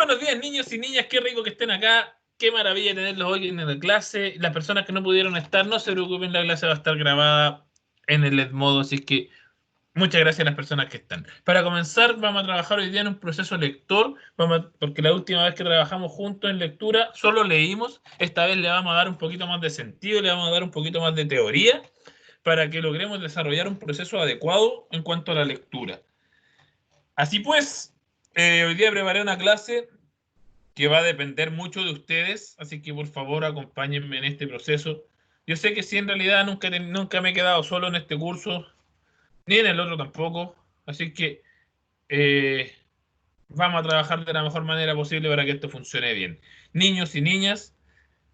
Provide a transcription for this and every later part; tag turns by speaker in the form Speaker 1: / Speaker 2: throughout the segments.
Speaker 1: buenos días, niños y niñas. Qué rico que estén acá. Qué maravilla tenerlos hoy en la clase. Las personas que no pudieron estar, no se preocupen, la clase va a estar grabada en el Edmodo, así que muchas gracias a las personas que están. Para comenzar, vamos a trabajar hoy día en un proceso lector, porque la última vez que trabajamos juntos en lectura solo leímos. Esta vez le vamos a dar un poquito más de sentido, le vamos a dar un poquito más de teoría para que logremos desarrollar un proceso adecuado en cuanto a la lectura. Así pues, hoy día preparé una clase que va a depender mucho de ustedes, así que por favor acompáñenme en este proceso. Yo sé que sí, en realidad nunca me he quedado solo en este curso, ni en el otro tampoco, así que vamos a trabajar de la mejor manera posible para que esto funcione bien. Niños y niñas,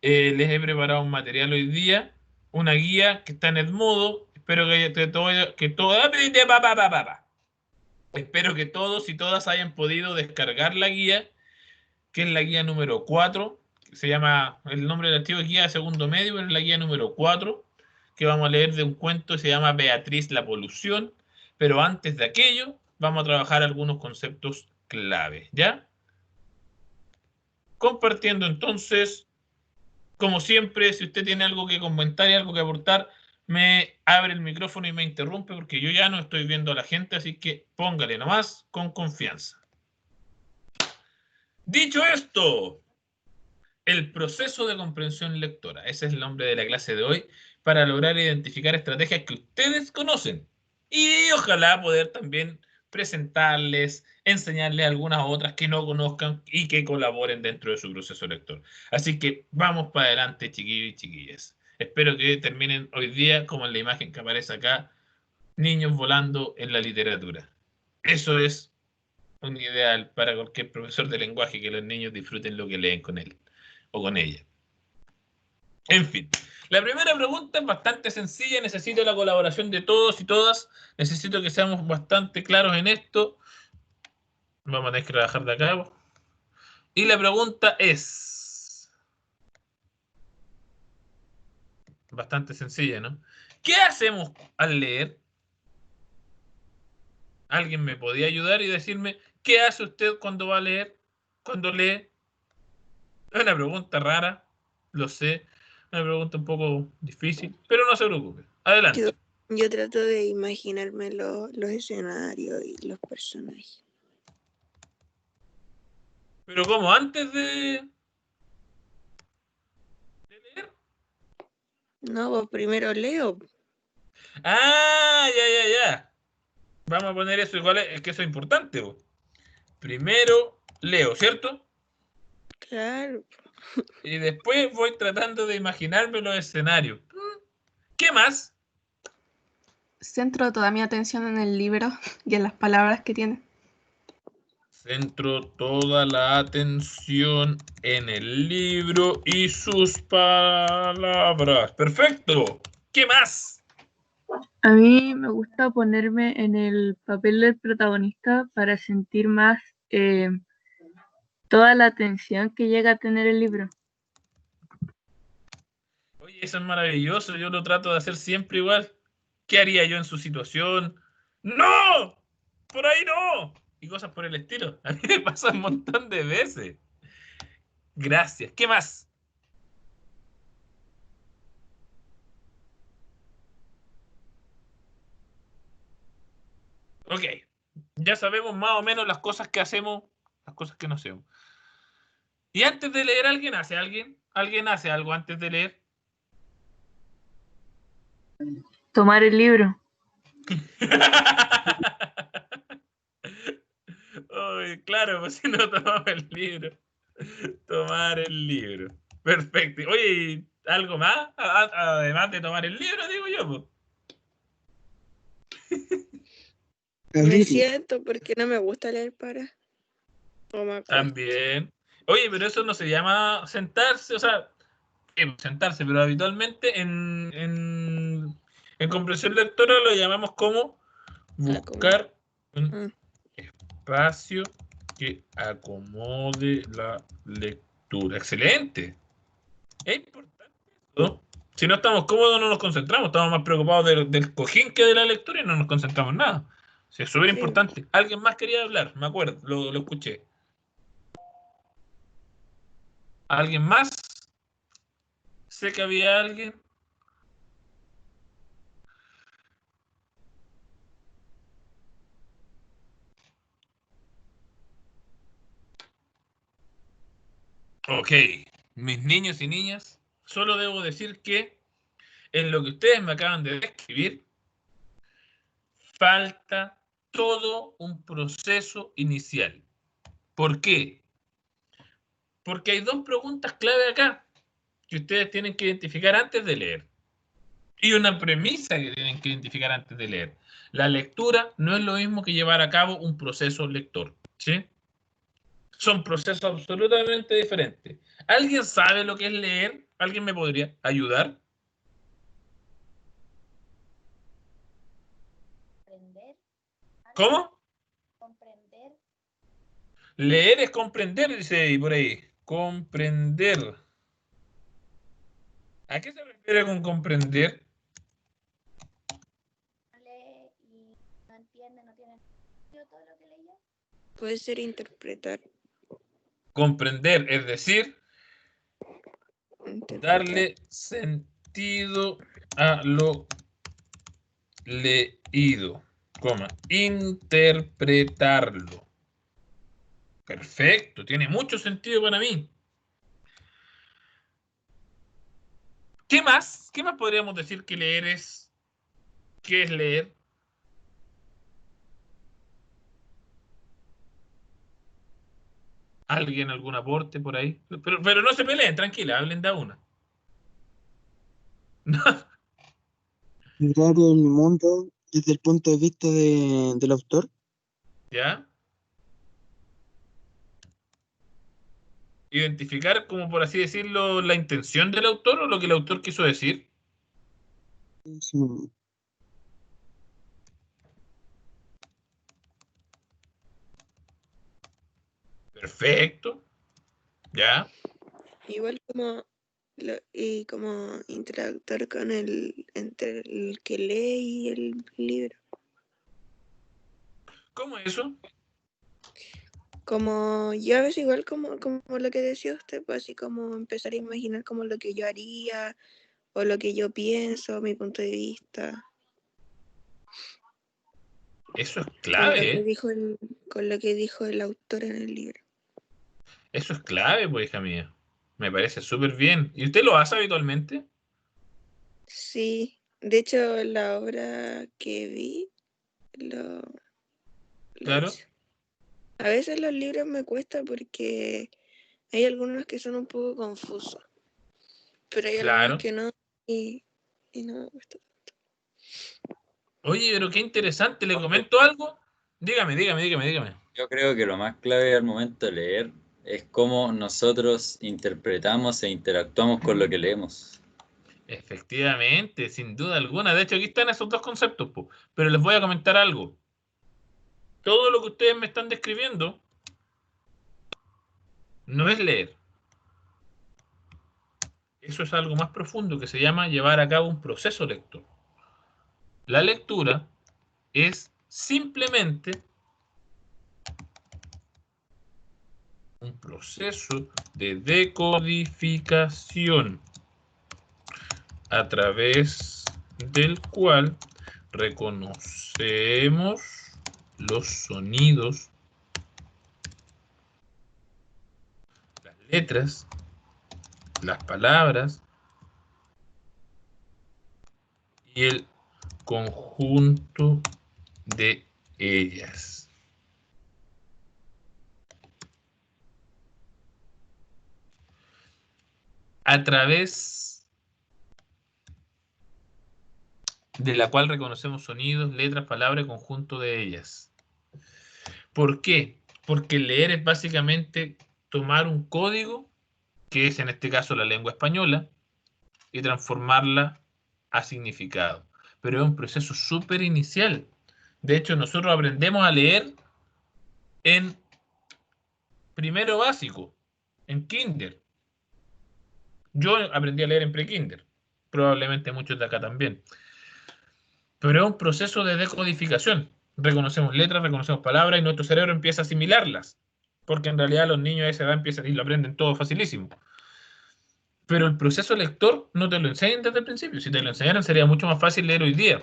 Speaker 1: les he preparado un material hoy día, una guía que está en Edmodo. Espero que todos y todas hayan podido descargar la guía, que es la guía número 4. Se llama, el nombre del archivo es guía de segundo medio, pero es la guía número 4, que vamos a leer de un cuento que se llama Beatriz la polución. Pero antes de aquello, vamos a trabajar algunos conceptos clave, ¿ya? Compartiendo entonces, como siempre, si usted tiene algo que comentar y algo que aportar, me abre el micrófono y me interrumpe, porque yo ya no estoy viendo a la gente, así que póngale nomás con confianza. Dicho esto, el proceso de comprensión lectora, ese es el nombre de la clase de hoy, para lograr identificar estrategias que ustedes conocen y ojalá poder también presentarles, enseñarles algunas otras que no conozcan y que colaboren dentro de su proceso lector. Así que vamos para adelante, chiquillos y chiquillas. Espero que terminen hoy día como en la imagen que aparece acá, niños volando en la literatura. Eso es un ideal para cualquier profesor de lenguaje, que los niños disfruten lo que leen con él o con ella. En fin, la primera pregunta es bastante sencilla. Necesito la colaboración de todos y todas. Necesito que seamos bastante claros en esto. Vamos a tener que trabajar de acá. Y la pregunta es bastante sencilla, ¿no? ¿Qué hacemos al leer? ¿Alguien me podía ayudar y decirme qué hace usted cuando va a leer? Cuando lee. Es una pregunta rara, lo sé. Una pregunta un poco difícil, pero no se preocupe. Adelante.
Speaker 2: Yo trato de imaginarme los escenarios y los personajes.
Speaker 1: ¿Pero cómo? ¿Antes de leer?
Speaker 2: No, pues primero leo.
Speaker 1: Ah, ya. Vamos a poner eso igual, es que eso es importante. Vos. Primero leo, ¿cierto?
Speaker 2: Claro.
Speaker 1: Y después voy tratando de imaginarme los escenarios. ¿Qué más?
Speaker 3: Centro toda mi atención en el libro y en las palabras que tiene.
Speaker 1: Centro toda la atención en el libro y sus palabras. Perfecto. ¿Qué más?
Speaker 4: A mí me gusta ponerme en el papel del protagonista para sentir más toda la atención que llega a tener el libro.
Speaker 1: Oye, eso es maravilloso. Yo lo trato de hacer siempre igual. ¿Qué haría yo en su situación? ¡No! ¡Por ahí no! Y cosas por el estilo. A mí me pasa un montón de veces. Gracias. ¿Qué más? Ok. Ya sabemos más o menos las cosas que hacemos, las cosas que no hacemos. ¿Y antes de leer alguien hace alguien? ¿Alguien hace algo antes de leer?
Speaker 4: Tomar el libro.
Speaker 1: Ay, claro, pues si no tomamos el libro. Tomar el libro. Perfecto. Oye, ¿algo más? Además de tomar el libro, digo yo.
Speaker 2: Me siento porque no me gusta leer para.
Speaker 1: También. Oye, pero eso no se llama sentarse, o sea, sentarse, pero habitualmente en comprensión lectora lo llamamos como buscar un espacio que acomode la lectura. Excelente. Es importante eso. Si no estamos cómodos, no nos concentramos. Estamos más preocupados del cojín que de la lectura y no nos concentramos en nada. Sí, es súper importante. Alguien más quería hablar, me acuerdo, lo escuché. ¿Alguien más? Sé que había alguien. Ok, mis niños y niñas, solo debo decir que en lo que ustedes me acaban de describir, falta todo un proceso inicial. ¿Por qué? Porque hay dos preguntas clave acá que ustedes tienen que identificar antes de leer. Y una premisa que tienen que identificar antes de leer. La lectura no es lo mismo que llevar a cabo un proceso lector, ¿sí? Son procesos absolutamente diferentes. ¿Alguien sabe lo que es leer? ¿Alguien me podría ayudar? ¿Cómo?
Speaker 5: Comprender.
Speaker 1: Leer es comprender, dice ahí por ahí. Comprender. ¿A qué se refiere con comprender?
Speaker 5: Lee y no entiende, no tiene sentido todo lo que leyó.
Speaker 2: Puede ser interpretar.
Speaker 1: Comprender, es decir,
Speaker 2: Interpretar.
Speaker 1: darle sentido a lo leído, coma, interpretarlo. Perfecto, tiene mucho sentido para mí. ¿Qué más? ¿Qué más podríamos decir que leer es? ¿Qué es leer? ¿Alguien, algún aporte por ahí? Pero no se peleen, tranquila, hablen de a una.
Speaker 6: Mirar el mundo desde el punto de vista del autor.
Speaker 1: ¿Ya? Identificar, como por así decirlo, la intención del autor o lo que el autor quiso decir.
Speaker 6: Sí,
Speaker 1: Perfecto. ¿Ya?
Speaker 2: Igual como y como interactuar con entre el que lee y el libro.
Speaker 1: ¿Cómo es eso?
Speaker 2: Como yo a veces igual como lo que decía usted, pues así como empezar a imaginar como lo que yo haría o lo que yo pienso, mi punto de vista,
Speaker 1: Eso es
Speaker 2: con lo
Speaker 1: clave,
Speaker 2: que
Speaker 1: ¿eh?
Speaker 2: dijo con lo que dijo el autor en el libro.
Speaker 1: Eso es clave, pues, hija mía. Me parece súper bien. ¿Y usted lo hace habitualmente?
Speaker 2: Sí, de hecho la obra que vi lo
Speaker 1: Claro.
Speaker 2: hice. A veces los libros me cuesta porque hay algunos que son un poco confusos, pero hay algunos
Speaker 1: Claro.
Speaker 2: que no y no me gusta.
Speaker 1: Oye, pero qué interesante. ¿Le comento algo? Dígame.
Speaker 7: Yo creo que lo más clave al momento de leer es cómo nosotros interpretamos e interactuamos con lo que leemos.
Speaker 1: Efectivamente, sin duda alguna. De hecho, aquí están esos dos conceptos, po. Pero les voy a comentar algo. Todo lo que ustedes me están describiendo no es leer. Eso es algo más profundo que se llama llevar a cabo un proceso lector. La lectura es simplemente un proceso de decodificación a través del cual reconocemos los sonidos, las letras, las palabras y el conjunto de ellas. A través de la cual reconocemos sonidos, letras, palabras y conjunto de ellas. ¿Por qué? Porque leer es básicamente tomar un código, que es en este caso la lengua española, y transformarla a significado. Pero es un proceso súper inicial. De hecho, nosotros aprendemos a leer en primero básico, en kinder. Yo aprendí a leer en pre-kinder. Probablemente muchos de acá también. Pero es un proceso de decodificación. Reconocemos letras, reconocemos palabras y nuestro cerebro empieza a asimilarlas. Porque en realidad los niños a esa edad empiezan y lo aprenden todo facilísimo. Pero el proceso lector no te lo enseñan desde el principio. Si te lo enseñaran sería mucho más fácil leer hoy día.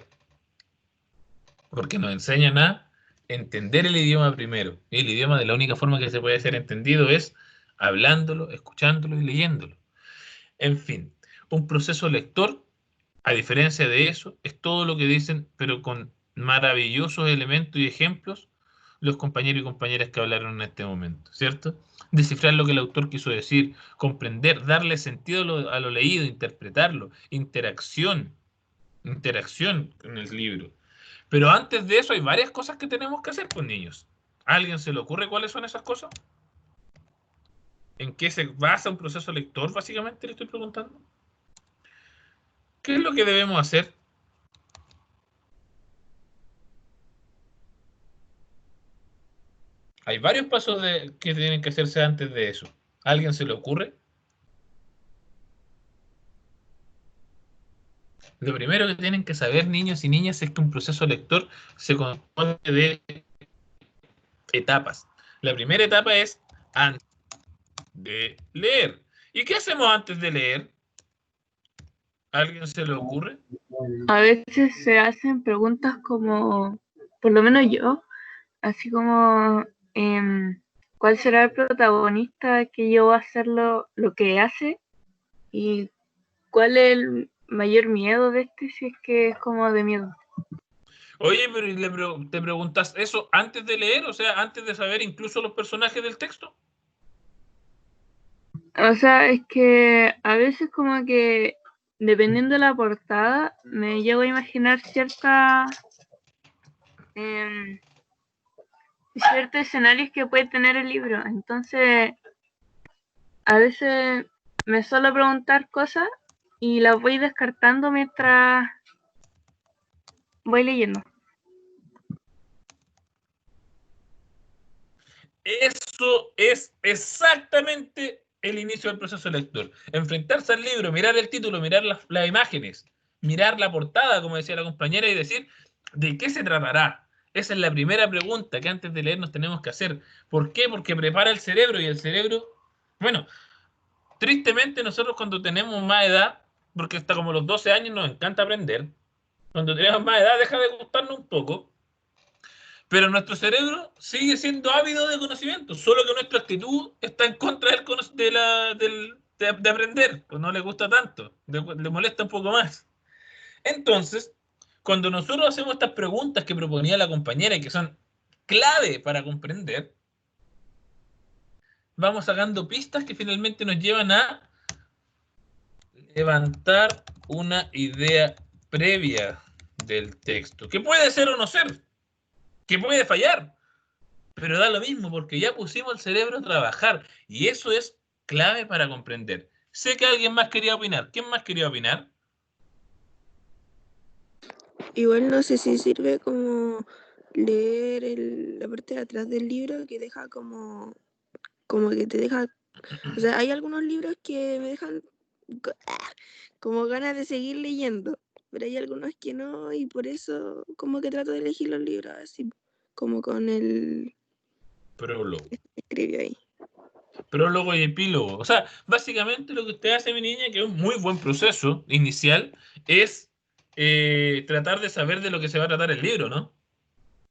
Speaker 1: Porque nos enseñan a entender el idioma primero. Y el idioma, de la única forma que se puede ser entendido es hablándolo, escuchándolo y leyéndolo. En fin, un proceso lector, a diferencia de eso, es todo lo que dicen, pero con maravillosos elementos y ejemplos, los compañeros y compañeras que hablaron en este momento, ¿cierto? Descifrar lo que el autor quiso decir, comprender, darle sentido a lo leído, interpretarlo, interacción en el libro. Pero antes de eso hay varias cosas que tenemos que hacer con niños. ¿A alguien se le ocurre cuáles son esas cosas? ¿En qué se basa un proceso lector, básicamente, le estoy preguntando? ¿Qué es lo que debemos hacer? Hay varios pasos que tienen que hacerse antes de eso. ¿A alguien se le ocurre? Lo primero que tienen que saber, niños y niñas, es que un proceso lector se compone de etapas. La primera etapa es antes de leer. ¿Y qué hacemos antes de leer? ¿A alguien se le ocurre?
Speaker 4: A veces se hacen preguntas como, por lo menos yo, así como, ¿cuál será el protagonista que llevó a hacer lo que hace? ¿Y cuál es el mayor miedo de este si es que es como de miedo?
Speaker 1: Oye, pero te preguntas eso antes de leer, o sea, antes de saber incluso los personajes del texto.
Speaker 4: O sea, es que a veces como que dependiendo de la portada me llego a imaginar ciertos escenarios que puede tener el libro. Entonces, a veces me suelo preguntar cosas y las voy descartando mientras voy leyendo.
Speaker 1: Eso es exactamente el inicio del proceso lector. Enfrentarse al libro, mirar el título, mirar las imágenes, mirar la portada, como decía la compañera, y decir, ¿de qué se tratará? Esa es la primera pregunta que antes de leer nos tenemos que hacer. ¿Por qué? Porque prepara el cerebro y el cerebro, bueno, tristemente nosotros cuando tenemos más edad, porque hasta como los 12 años nos encanta aprender, cuando tenemos más edad deja de gustarnos un poco, pero nuestro cerebro sigue siendo ávido de conocimiento, solo que nuestra actitud está en contra de aprender, pues no le gusta tanto, le molesta un poco más. Entonces, cuando nosotros hacemos estas preguntas que proponía la compañera y que son clave para comprender, vamos sacando pistas que finalmente nos llevan a levantar una idea previa del texto, que puede ser o no ser, que puede fallar, pero da lo mismo porque ya pusimos el cerebro a trabajar y eso es clave para comprender. Sé que alguien más quería opinar. ¿Quién más quería opinar?
Speaker 2: Igual no sé si sirve como leer la parte de atrás del libro que deja como que te deja, o sea, hay algunos libros que me dejan como ganas de seguir leyendo, pero hay algunos que no y por eso como que trato de elegir los libros así, como con el
Speaker 1: Prólogo.
Speaker 2: escribió ahí.
Speaker 1: Prólogo y epílogo. O sea, básicamente lo que usted hace, mi niña, que es un muy buen proceso inicial, es tratar de saber de lo que se va a tratar el libro, ¿no?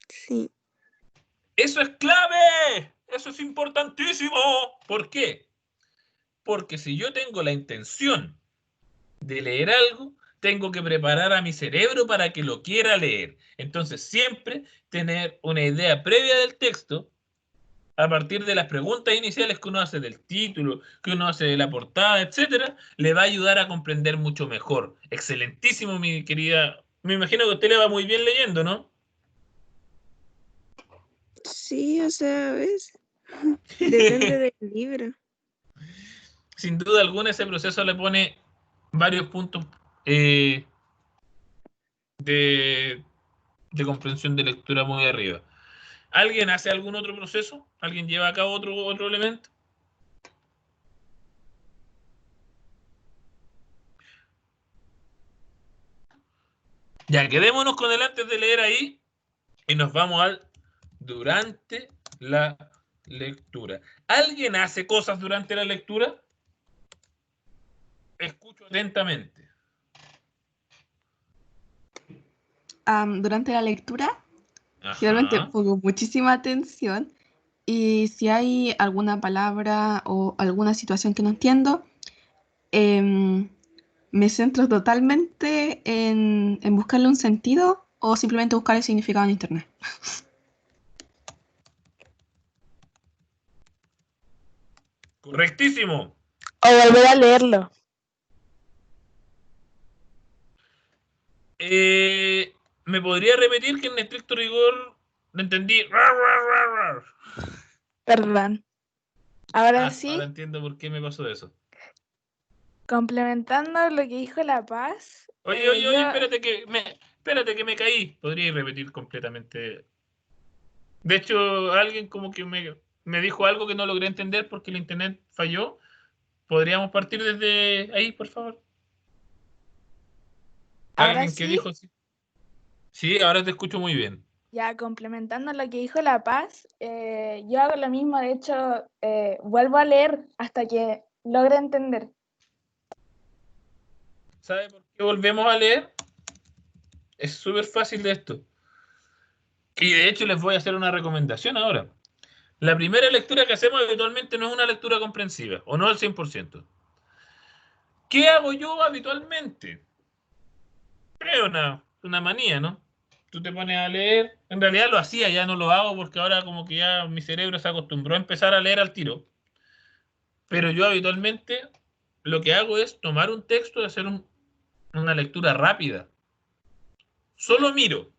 Speaker 2: Sí.
Speaker 1: ¡Eso es clave! ¡Eso es importantísimo! ¿Por qué? Porque si yo tengo la intención de leer algo, tengo que preparar a mi cerebro para que lo quiera leer. Entonces, siempre tener una idea previa del texto a partir de las preguntas iniciales que uno hace del título, que uno hace de la portada, etcétera, le va a ayudar a comprender mucho mejor. Excelentísimo, mi querida. Me imagino que a usted le va muy bien leyendo, ¿no?
Speaker 2: Sí, o sea, ¿ves? Depende del libro.
Speaker 1: Sin duda alguna, ese proceso le pone varios puntos de, de comprensión de lectura muy arriba. ¿Alguien hace algún otro proceso? ¿Alguien lleva a cabo otro elemento? Ya, quedémonos con el antes de leer ahí y nos vamos al durante la lectura. ¿Alguien hace cosas durante la lectura? Escucho atentamente.
Speaker 3: Durante la lectura, generalmente
Speaker 1: Ajá.
Speaker 3: pongo muchísima atención y si hay alguna palabra o alguna situación que no entiendo, me centro totalmente en buscarle un sentido o simplemente buscar el significado en internet.
Speaker 1: Correctísimo.
Speaker 8: O volver a leerlo.
Speaker 1: ¿Me podría repetir que en estricto rigor no entendí?
Speaker 8: Perdón. Ahora
Speaker 1: Ahora
Speaker 8: sí,
Speaker 1: entiendo por qué me pasó eso.
Speaker 8: complementando lo que dijo La Paz,
Speaker 1: Oye, espérate que me caí. ¿Podría repetir completamente? De hecho, alguien como que me dijo algo que no logré entender porque el internet falló. ¿Podríamos partir desde ahí, por favor?
Speaker 8: ahora
Speaker 1: Alguien que
Speaker 8: sí,
Speaker 1: dijo sí. Sí, ahora te escucho muy bien.
Speaker 8: ya complementando lo que dijo La Paz, yo hago lo mismo, de hecho, vuelvo a leer hasta que logre entender.
Speaker 1: ¿Sabe por qué volvemos a leer? Es súper fácil de esto. Y de hecho les voy a hacer una recomendación ahora. La primera lectura que hacemos habitualmente no es una lectura comprensiva, o no al 100%. ¿Qué hago yo habitualmente? Es una manía, ¿no? Tú te pones a leer. En realidad lo hacía, ya no lo hago porque ahora como que ya mi cerebro se acostumbró a empezar a leer al tiro. Pero yo habitualmente lo que hago es tomar un texto y hacer una lectura rápida. Solo miro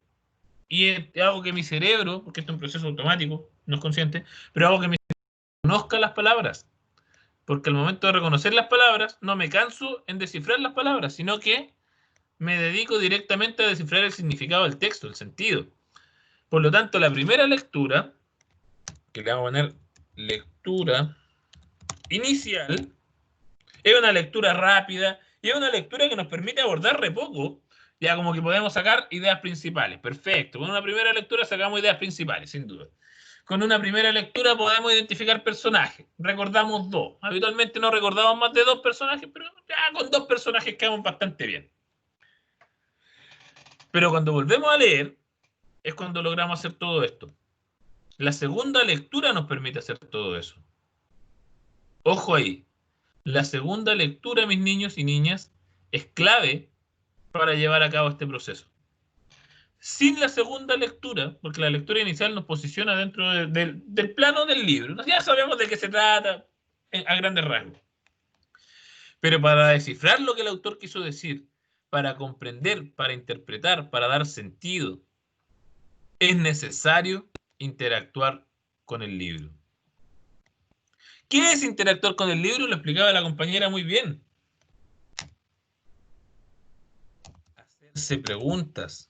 Speaker 1: y hago que mi cerebro, porque esto es un proceso automático, no es consciente, pero hago que mi cerebro conozca las palabras. Porque al momento de reconocer las palabras, no me canso en descifrar las palabras, sino que me dedico directamente a descifrar el significado del texto, el sentido. Por lo tanto, la primera lectura, que le vamos a poner lectura inicial, es una lectura rápida y es una lectura que nos permite abordar re poco. Ya como que podemos sacar ideas principales. Perfecto. Con una primera lectura sacamos ideas principales, sin duda. Con una primera lectura podemos identificar personajes. Recordamos dos. Habitualmente no recordamos más de dos personajes, pero ya con dos personajes quedamos bastante bien. Pero cuando volvemos a leer, es cuando logramos hacer todo esto. La segunda lectura nos permite hacer todo eso. Ojo ahí. La segunda lectura, mis niños y niñas, es clave para llevar a cabo este proceso. Sin la segunda lectura, porque la lectura inicial nos posiciona dentro del plano del libro. Ya sabemos de qué se trata a grandes rasgos. Pero para descifrar lo que el autor quiso decir, para comprender, para interpretar, para dar sentido, es necesario interactuar con el libro. ¿Qué es interactuar con el libro? Lo explicaba la compañera muy bien. Hacerse preguntas.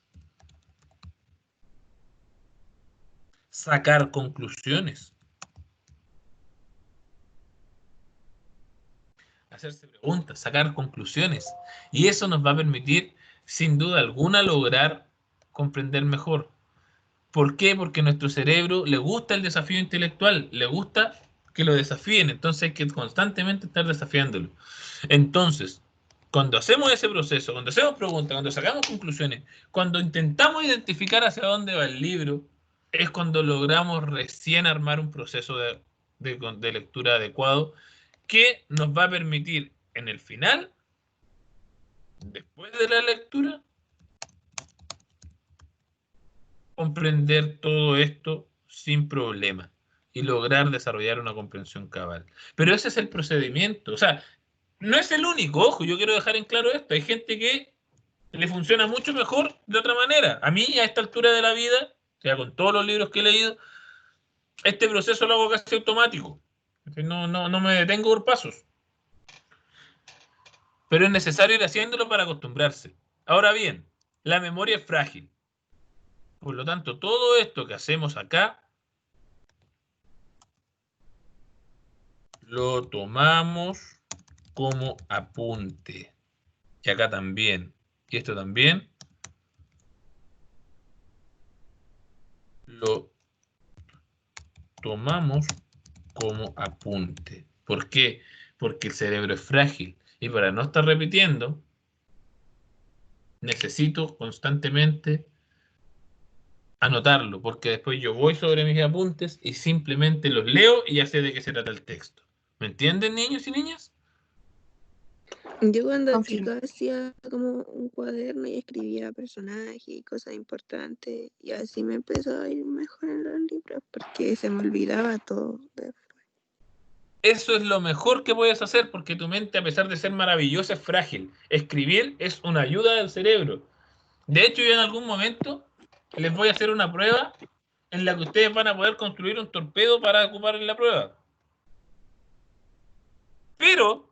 Speaker 1: Sacar conclusiones. Hacerse preguntas, sacar conclusiones. Y eso nos va a permitir, sin duda alguna, lograr comprender mejor. ¿Por qué? Porque a nuestro cerebro le gusta el desafío intelectual, le gusta que lo desafíen, entonces hay que constantemente estar desafiándolo. Entonces, cuando hacemos ese proceso, cuando hacemos preguntas, cuando sacamos conclusiones, cuando intentamos identificar hacia dónde va el libro, es cuando logramos recién armar un proceso de lectura adecuado que nos va a permitir en el final, después de la lectura, comprender todo esto sin problema y lograr desarrollar una comprensión cabal. Pero ese es el procedimiento. O sea, no es el único, ojo, yo quiero dejar en claro esto. Hay gente que le funciona mucho mejor de otra manera. A mí, a esta altura de la vida, o sea, con todos los libros que he leído, este proceso lo hago casi automático. No me detengo por pasos. Pero es necesario ir haciéndolo para acostumbrarse. Ahora bien, la memoria es frágil. Por lo tanto, todo esto que hacemos acá, lo tomamos como apunte. Y acá también. Y esto también. Lo tomamos como apunte. ¿Por qué? Porque el cerebro es frágil Y para no estar repitiendo, necesito constantemente anotarlo, porque después yo voy sobre mis apuntes y simplemente los leo y ya sé de qué se trata el texto. ¿Me entienden, niños y niñas?
Speaker 2: Yo cuando
Speaker 3: Confirmo.
Speaker 2: chica hacía como un cuaderno y escribía personajes y cosas importantes y así me empezó a ir mejor en los libros porque se me olvidaba todo.
Speaker 1: Eso es lo mejor que puedes hacer porque tu mente, a pesar de ser maravillosa, es frágil. Escribir es una ayuda del cerebro. De hecho, yo en algún momento les voy a hacer una prueba en la que ustedes van a poder construir un torpedo para ocupar en la prueba. Pero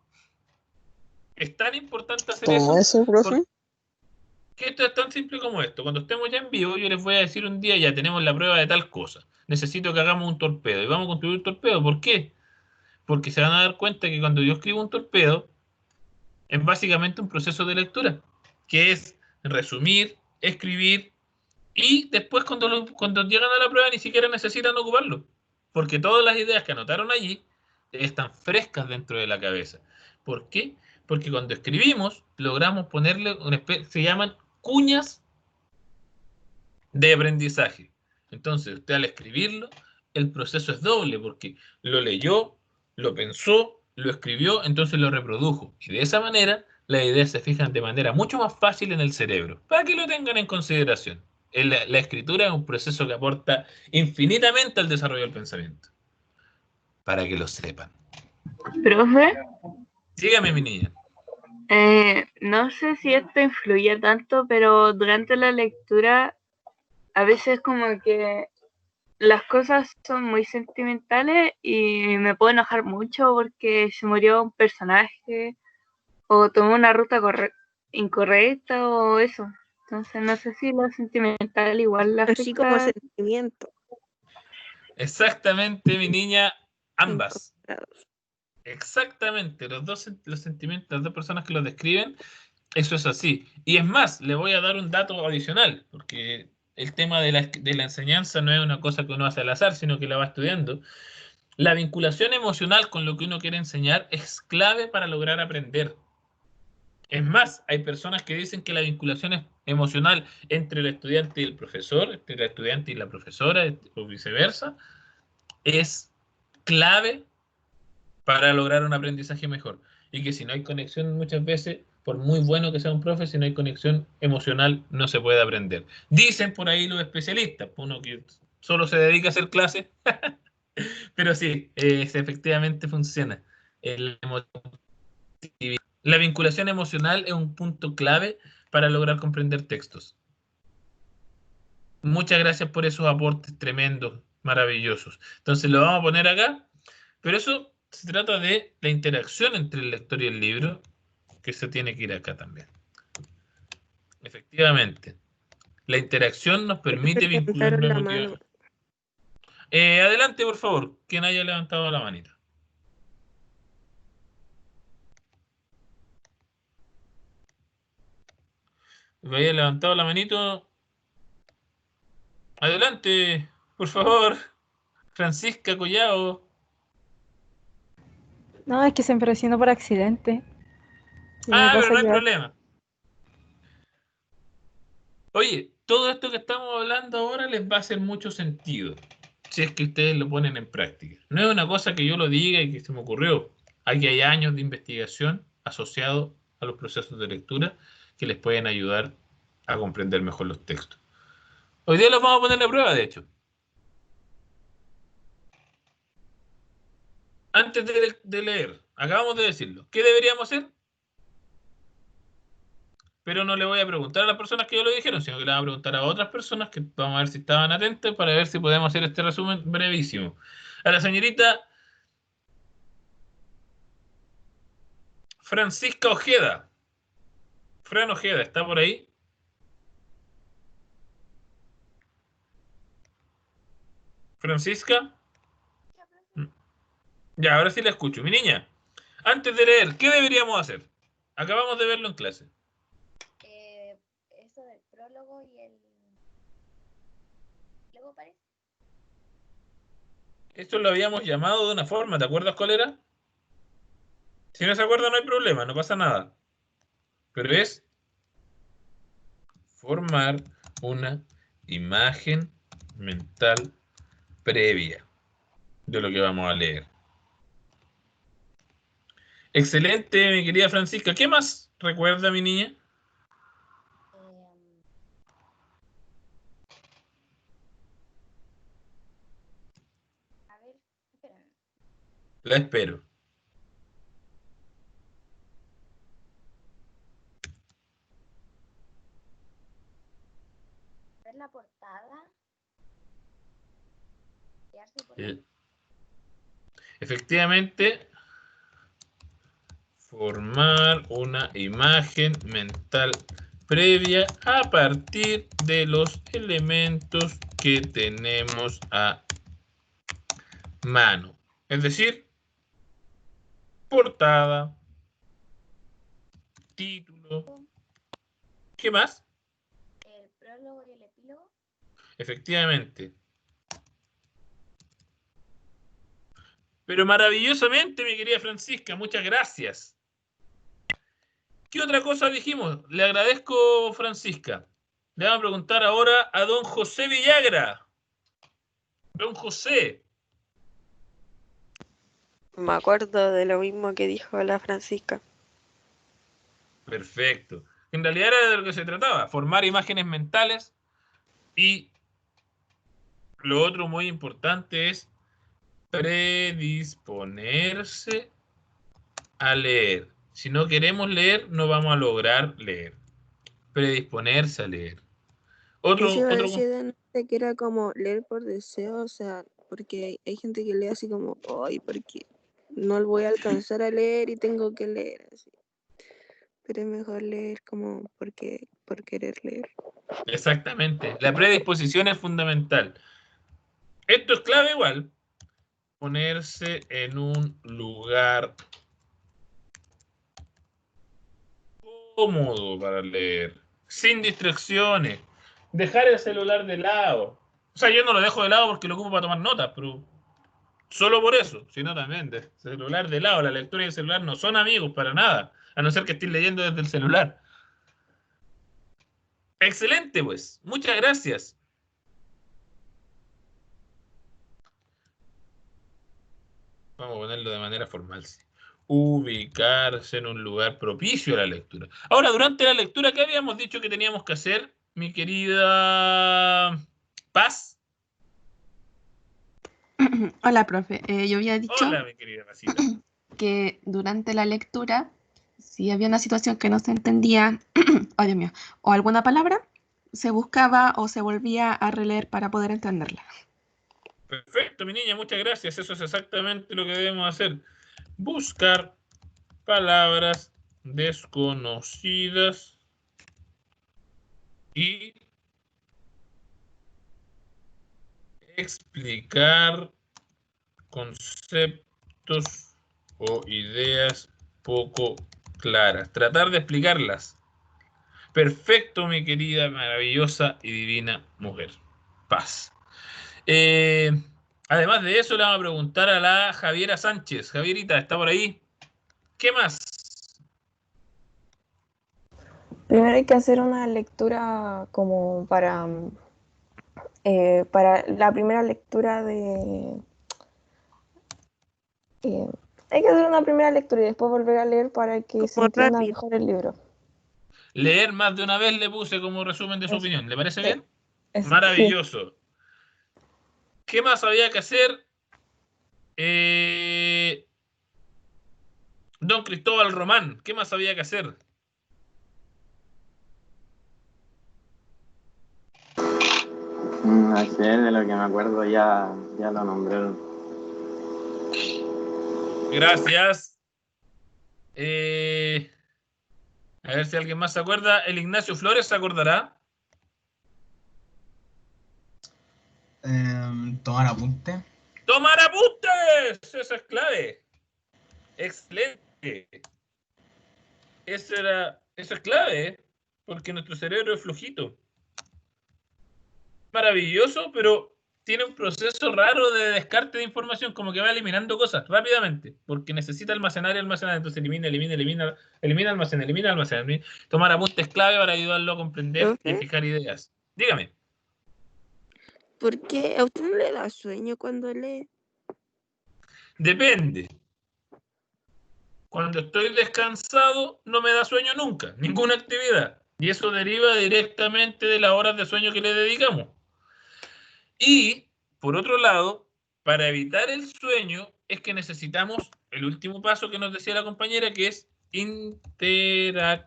Speaker 1: es tan importante hacer
Speaker 6: ¿Cómo eso, profe?
Speaker 1: porque esto es tan simple como esto. Cuando estemos ya en vivo, yo les voy a decir un día, ya tenemos la prueba de tal cosa. Necesito que hagamos un torpedo. Y vamos a construir un torpedo. ¿Por qué? Porque se van a dar cuenta que cuando yo escribo un torpedo, es básicamente un proceso de lectura, que es resumir, escribir, y después cuando llegan a la prueba ni siquiera necesitan ocuparlo, porque todas las ideas que anotaron allí están frescas dentro de la cabeza. ¿Por qué? Porque cuando escribimos logramos ponerle se llaman cuñas de aprendizaje. Entonces, usted al escribirlo, el proceso es doble, porque lo leyó, lo pensó, lo escribió, entonces lo reprodujo. Y de esa manera, las ideas se fijan de manera mucho más fácil en el cerebro, para que lo tengan en consideración. La escritura es un proceso que aporta infinitamente al desarrollo del pensamiento, para que lo sepan.
Speaker 4: Profe,
Speaker 1: Sígame, mi niña.
Speaker 4: no sé si esto influye tanto, pero durante la lectura a veces como que las cosas son muy sentimentales y me puedo enojar mucho porque se murió un personaje o tomó una ruta incorrecta o eso. Entonces no sé si lo sentimental igual le
Speaker 2: Así como
Speaker 4: afecta.
Speaker 2: sentimiento.
Speaker 1: Exactamente, mi niña, ambas.
Speaker 2: Incorporados.
Speaker 1: Exactamente, los sentimientos de las dos personas que los describen, eso es así. Y es más, le voy a dar un dato adicional, porque el tema de la enseñanza no es una cosa que uno hace al azar, sino que la va estudiando. La vinculación emocional con lo que uno quiere enseñar es clave para lograr aprender. Es más, hay personas que dicen que la vinculación emocional entre el estudiante y el profesor, entre el estudiante y la profesora, o viceversa, es clave para lograr un aprendizaje mejor. Y que si no hay conexión muchas veces, por muy bueno que sea un profe, si no hay conexión emocional no se puede aprender. Dicen por ahí los especialistas, uno que solo se dedica a hacer clases, pero sí, efectivamente funciona. La vinculación emocional es un punto clave para lograr comprender textos. Muchas gracias por esos aportes tremendos, maravillosos. Entonces lo vamos a poner acá, pero eso se trata de la interacción entre el lector y el libro, que se tiene que ir acá también. Efectivamente, la interacción nos permite vincularlo
Speaker 2: Levantaron la mano.
Speaker 1: emotivamente. Adelante, por favor, quien haya levantado la manita. Me haya levantado la manito. Adelante, por favor, Francisca Collao.
Speaker 9: No, es que se me presionó por accidente. Y me
Speaker 1: Ah, pero
Speaker 9: pasa
Speaker 1: no hay
Speaker 9: que
Speaker 1: problema. Oye, todo esto que estamos hablando ahora les va a hacer mucho sentido si es que ustedes lo ponen en práctica. No es una cosa que yo lo diga y que se me ocurrió. Aquí hay años de investigación asociados a los procesos de lectura que les pueden ayudar a comprender mejor los textos. Hoy día los vamos a poner a prueba, de hecho. Antes de leer, acabamos de decirlo. ¿Qué deberíamos hacer? Pero no le voy a preguntar a las personas que ya lo dijeron, sino que le voy a preguntar a otras personas que vamos a ver si estaban atentas para ver si podemos hacer este resumen brevísimo. A la señorita Francisca Ojeda. Fran Ojeda, ¿está por ahí? ¿Francisca? Ya, ahora sí la escucho. Mi niña, antes de leer, ¿qué deberíamos hacer? Acabamos de verlo en clase.
Speaker 5: Eso del prólogo y el... Luego parece.
Speaker 1: Esto lo habíamos llamado de una forma, ¿te acuerdas cuál era? Si no se acuerda, no hay problema, no pasa nada. Pero es formar una imagen mental previa de lo que vamos a leer. Excelente, mi querida Francisca. ¿Qué más recuerda, mi niña?
Speaker 5: A ver, espérame.
Speaker 1: La espero.
Speaker 5: Ver la portada. Guiarse por ahí.
Speaker 1: Efectivamente, formar una imagen mental previa a partir de los elementos que tenemos a mano. Es decir, portada, título. ¿Qué más?
Speaker 5: El prólogo y el epílogo.
Speaker 1: Efectivamente. Pero maravillosamente, mi querida Francisca, muchas gracias. ¿Qué otra cosa dijimos? Le agradezco, Francisca. Le vamos a preguntar ahora a don José Villagra. Don José.
Speaker 2: Me acuerdo de lo mismo que dijo la Francisca.
Speaker 1: Perfecto. En realidad era de lo que se trataba, formar imágenes mentales, y lo otro muy importante es predisponerse a leer. Si no queremos leer, no vamos a lograr leer. Predisponerse a leer.
Speaker 2: Eso iba a
Speaker 1: Otro
Speaker 2: decir de que era como leer por deseo, o sea, porque hay gente que lee así como, ay, porque no lo voy a alcanzar a leer y tengo que leer así. Pero es mejor leer como porque por querer leer.
Speaker 1: Exactamente. La predisposición es fundamental. Esto es clave igual. Ponerse en un lugar cómodo para leer, sin distracciones, dejar el celular de lado. O sea, yo no lo dejo de lado porque lo ocupo para tomar notas, pero solo por eso, sino también de celular de lado. La lectura y el celular no son amigos para nada, a no ser que estés leyendo desde el celular. Excelente, pues. Muchas gracias. Vamos a ponerlo de manera formal. Sí. Ubicarse en un lugar propicio a la lectura. Ahora, durante la lectura, ¿qué habíamos dicho que teníamos que hacer, mi querida Paz?
Speaker 3: Hola, profe. Yo había dicho
Speaker 1: Hola, mi querida Pasita.
Speaker 3: que durante la lectura, si había una situación que no se entendía, oh Dios mío, o alguna palabra, se buscaba o se volvía a releer para poder entenderla.
Speaker 1: Perfecto, mi niña, muchas gracias. Eso es exactamente lo que debemos hacer. Buscar palabras desconocidas y explicar conceptos o ideas poco claras. Tratar de explicarlas. Perfecto, mi querida, maravillosa y divina mujer. Paz. Además de eso, le vamos a preguntar a la Javiera Sánchez. Javierita, ¿está por ahí? ¿Qué más?
Speaker 10: Primero hay que hacer una lectura como para la primera lectura de... hay que hacer una primera lectura y después volver a leer para que se
Speaker 2: Como
Speaker 10: entienda
Speaker 2: rápido.
Speaker 10: mejor el libro.
Speaker 1: Leer más de una vez le puse como resumen de su
Speaker 10: Eso.
Speaker 1: opinión. ¿Le parece
Speaker 10: Sí.
Speaker 1: bien?
Speaker 10: Eso.
Speaker 1: Maravilloso. ¿Qué más había que hacer? Don Cristóbal Román, ¿qué más había que hacer?
Speaker 11: No sé, de lo que me acuerdo ya lo nombraron.
Speaker 1: Gracias. A ver si alguien más se acuerda. El Ignacio Flores se acordará.
Speaker 12: Tomar apunte.
Speaker 1: ¡Tomar apuntes! Esa es clave. Excelente. Eso es clave, ¿eh? Porque nuestro cerebro es flojito. Maravilloso, pero tiene un proceso raro de descarte de información, como que va eliminando cosas rápidamente, porque necesita almacenar y almacenar, entonces elimina, almacena. Tomar apuntes clave para ayudarlo a comprender y
Speaker 2: Profe,
Speaker 1: fijar ideas. Dígame.
Speaker 2: ¿por qué a usted no le da sueño cuando lee?
Speaker 1: Depende. Cuando estoy descansado no me da sueño nunca, ninguna actividad. Y eso deriva directamente de las horas de sueño que le dedicamos. Y, por otro lado, para evitar el sueño es que necesitamos el último paso que nos decía la compañera, que es interactuar.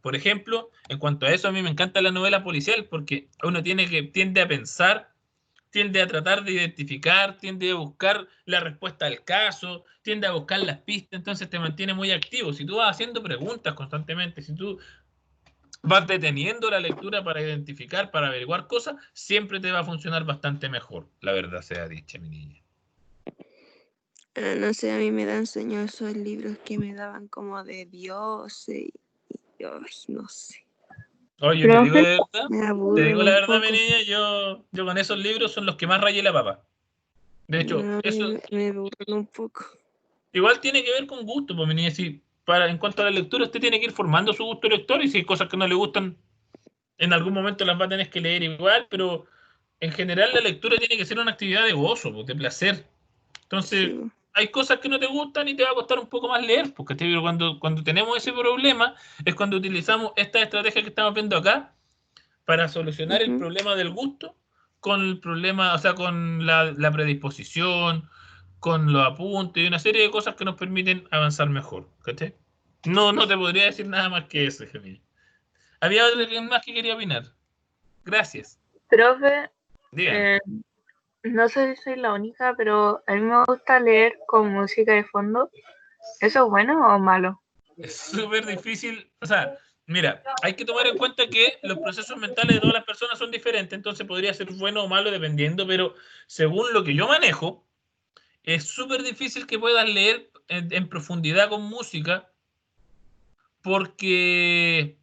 Speaker 1: Por ejemplo, en cuanto a eso, a mí me encanta la novela policial porque uno tiende a pensar, tiende a tratar de identificar, tiende a buscar la respuesta al caso, tiende a buscar las pistas, entonces te mantiene muy activo. Si tú vas haciendo preguntas constantemente, si tú vas deteniendo la lectura para identificar, para averiguar cosas, siempre te va a funcionar bastante mejor, la verdad sea dicha, mi niña.
Speaker 2: No sé, a mí me dan sueño esos libros que me daban como de dioses y ay, no sé.
Speaker 1: Oye, yo te digo
Speaker 4: Profe,
Speaker 1: de verdad,
Speaker 2: Me
Speaker 1: te
Speaker 2: aburren
Speaker 1: digo la
Speaker 2: un
Speaker 1: verdad, mi
Speaker 2: poco.
Speaker 1: niña, yo con esos libros son los que más rayé la papa. De hecho,
Speaker 2: No,
Speaker 1: eso
Speaker 2: me aburren un poco.
Speaker 1: igual tiene que ver con gusto, pues mi niña, si en cuanto a la lectura, usted tiene que ir formando su gusto lector y si hay cosas que no le gustan, en algún momento las va a tener que leer igual, pero en general la lectura tiene que ser una actividad de gozo, pues, de placer. Entonces,
Speaker 2: Sí,
Speaker 1: hay cosas que no te gustan y te va a costar un poco más leer, porque pero cuando tenemos ese problema es cuando utilizamos esta estrategia que estamos viendo acá para solucionar el problema del gusto con el problema, o sea, con la predisposición, con los apuntes y una serie de cosas que nos permiten avanzar mejor. ¿Cachai? No te podría decir nada más que eso, Gemini. Había alguien más que quería opinar. Gracias.
Speaker 4: profe,
Speaker 1: Dígame.
Speaker 4: no sé si soy la única, pero a mí me gusta leer con música de fondo. ¿Eso es bueno o malo?
Speaker 1: Es súper difícil, o sea, mira, hay que tomar en cuenta que los procesos mentales de todas las personas son diferentes, entonces podría ser bueno o malo dependiendo, pero según lo que yo manejo, es súper difícil que puedas leer en profundidad con música porque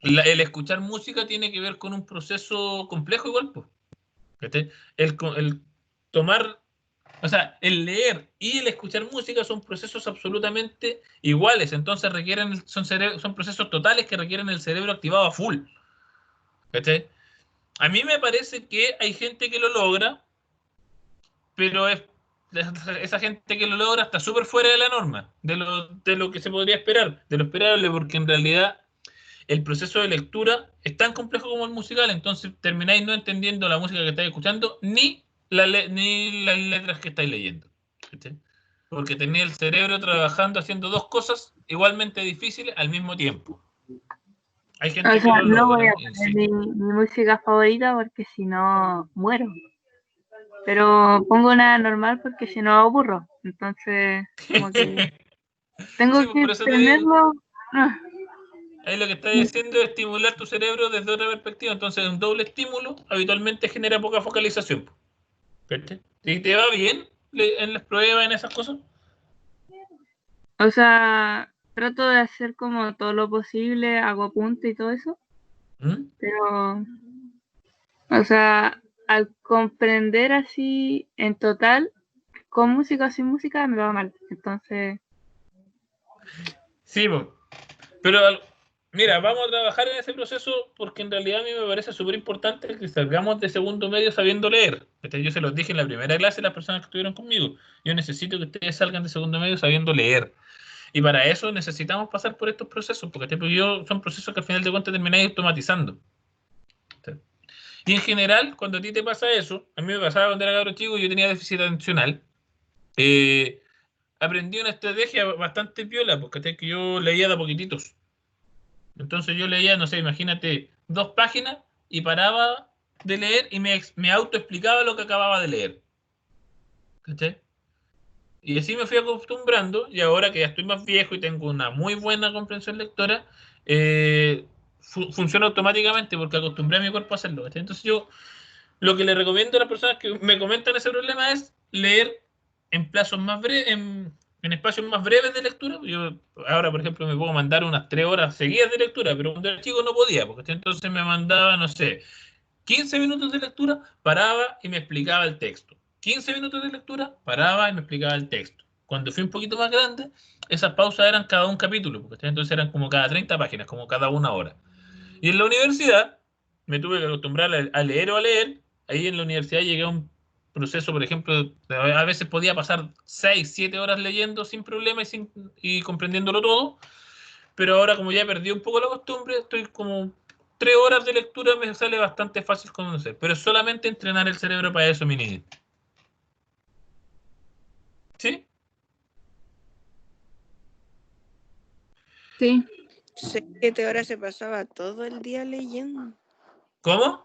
Speaker 1: el escuchar música tiene que ver con un proceso complejo igual, pues. ¿Cachai? El tomar, o sea, el leer y el escuchar música son procesos absolutamente iguales, entonces son procesos totales que requieren el cerebro activado a full. ¿Cachai? A mí me parece que hay gente que lo logra, pero esa gente que lo logra está súper fuera de la norma, de lo que se podría esperar, de lo esperable, porque en realidad el proceso de lectura es tan complejo como el musical, entonces termináis no entendiendo la música que estáis escuchando ni las letras que estáis leyendo. ¿Cachai? Porque tenéis el cerebro trabajando haciendo dos cosas igualmente difíciles al mismo tiempo. Hay
Speaker 4: O
Speaker 1: gente que
Speaker 4: sea,
Speaker 1: lo
Speaker 4: no voy
Speaker 1: logra,
Speaker 4: a poner
Speaker 1: insisto.
Speaker 4: mi música favorita porque si no muero. Pero pongo una normal porque si no aburro. Entonces, como que
Speaker 1: Sí,
Speaker 4: tengo
Speaker 1: pues
Speaker 4: que
Speaker 1: por eso te digo,
Speaker 4: tenerlo. Ah,
Speaker 1: ahí lo que está diciendo es estimular tu cerebro desde otra perspectiva. Entonces, un doble estímulo habitualmente genera poca focalización. ¿Cachai? ¿Y te va bien en las pruebas, en esas cosas?
Speaker 4: O sea, trato de hacer como todo lo posible, hago apunte y todo eso.
Speaker 1: ¿Mm?
Speaker 4: Pero, o sea, al comprender así en total, con música o sin música, me va mal. Entonces,
Speaker 1: Sí, pues. Pero mira, vamos a trabajar en ese proceso porque en realidad a mí me parece súper importante que salgamos de segundo medio sabiendo leer. Yo se los dije en la primera clase a las personas que estuvieron conmigo. Yo necesito que ustedes salgan de segundo medio sabiendo leer. Y para eso necesitamos pasar por estos procesos, porque son procesos que al final de cuentas termináis automatizando. Y en general, cuando a ti te pasa eso, a mí me pasaba cuando era cabro chico y yo tenía déficit atencional, aprendí una estrategia bastante piola, porque que yo leía de a poquititos. Entonces yo leía, no sé, imagínate, 2 páginas y paraba de leer y me autoexplicaba lo que acababa de leer. ¿Cachai? Y así me fui acostumbrando y ahora que ya estoy más viejo y tengo una muy buena comprensión lectora, funciona automáticamente porque acostumbré a mi cuerpo a hacerlo. ¿Cachai? Entonces yo lo que le recomiendo a las personas que me comentan ese problema es leer en plazos más breves, en espacios más breves de lectura. Yo ahora, por ejemplo, me puedo mandar unas 3 horas seguidas de lectura, pero cuando era chico no podía, porque entonces me mandaba, no sé, 15 minutos de lectura, paraba y me explicaba el texto. 15 minutos de lectura, paraba y me explicaba el texto. Cuando fui un poquito más grande, esas pausas eran cada un capítulo, porque entonces eran como cada 30 páginas, como cada una hora. Y en la universidad me tuve que acostumbrar a leer o a leer. Ahí en la universidad llegué a un proceso, por ejemplo, a veces podía pasar 6, 7 horas leyendo sin problema y comprendiéndolo todo. Pero ahora como ya perdí un poco la costumbre, estoy como 3 horas de lectura, me sale bastante fácil conocer. Pero es solamente entrenar el cerebro para eso, mi niño. ¿Sí?
Speaker 4: Sí.
Speaker 2: 6, 7 horas se pasaba todo el día leyendo.
Speaker 1: ¿Cómo?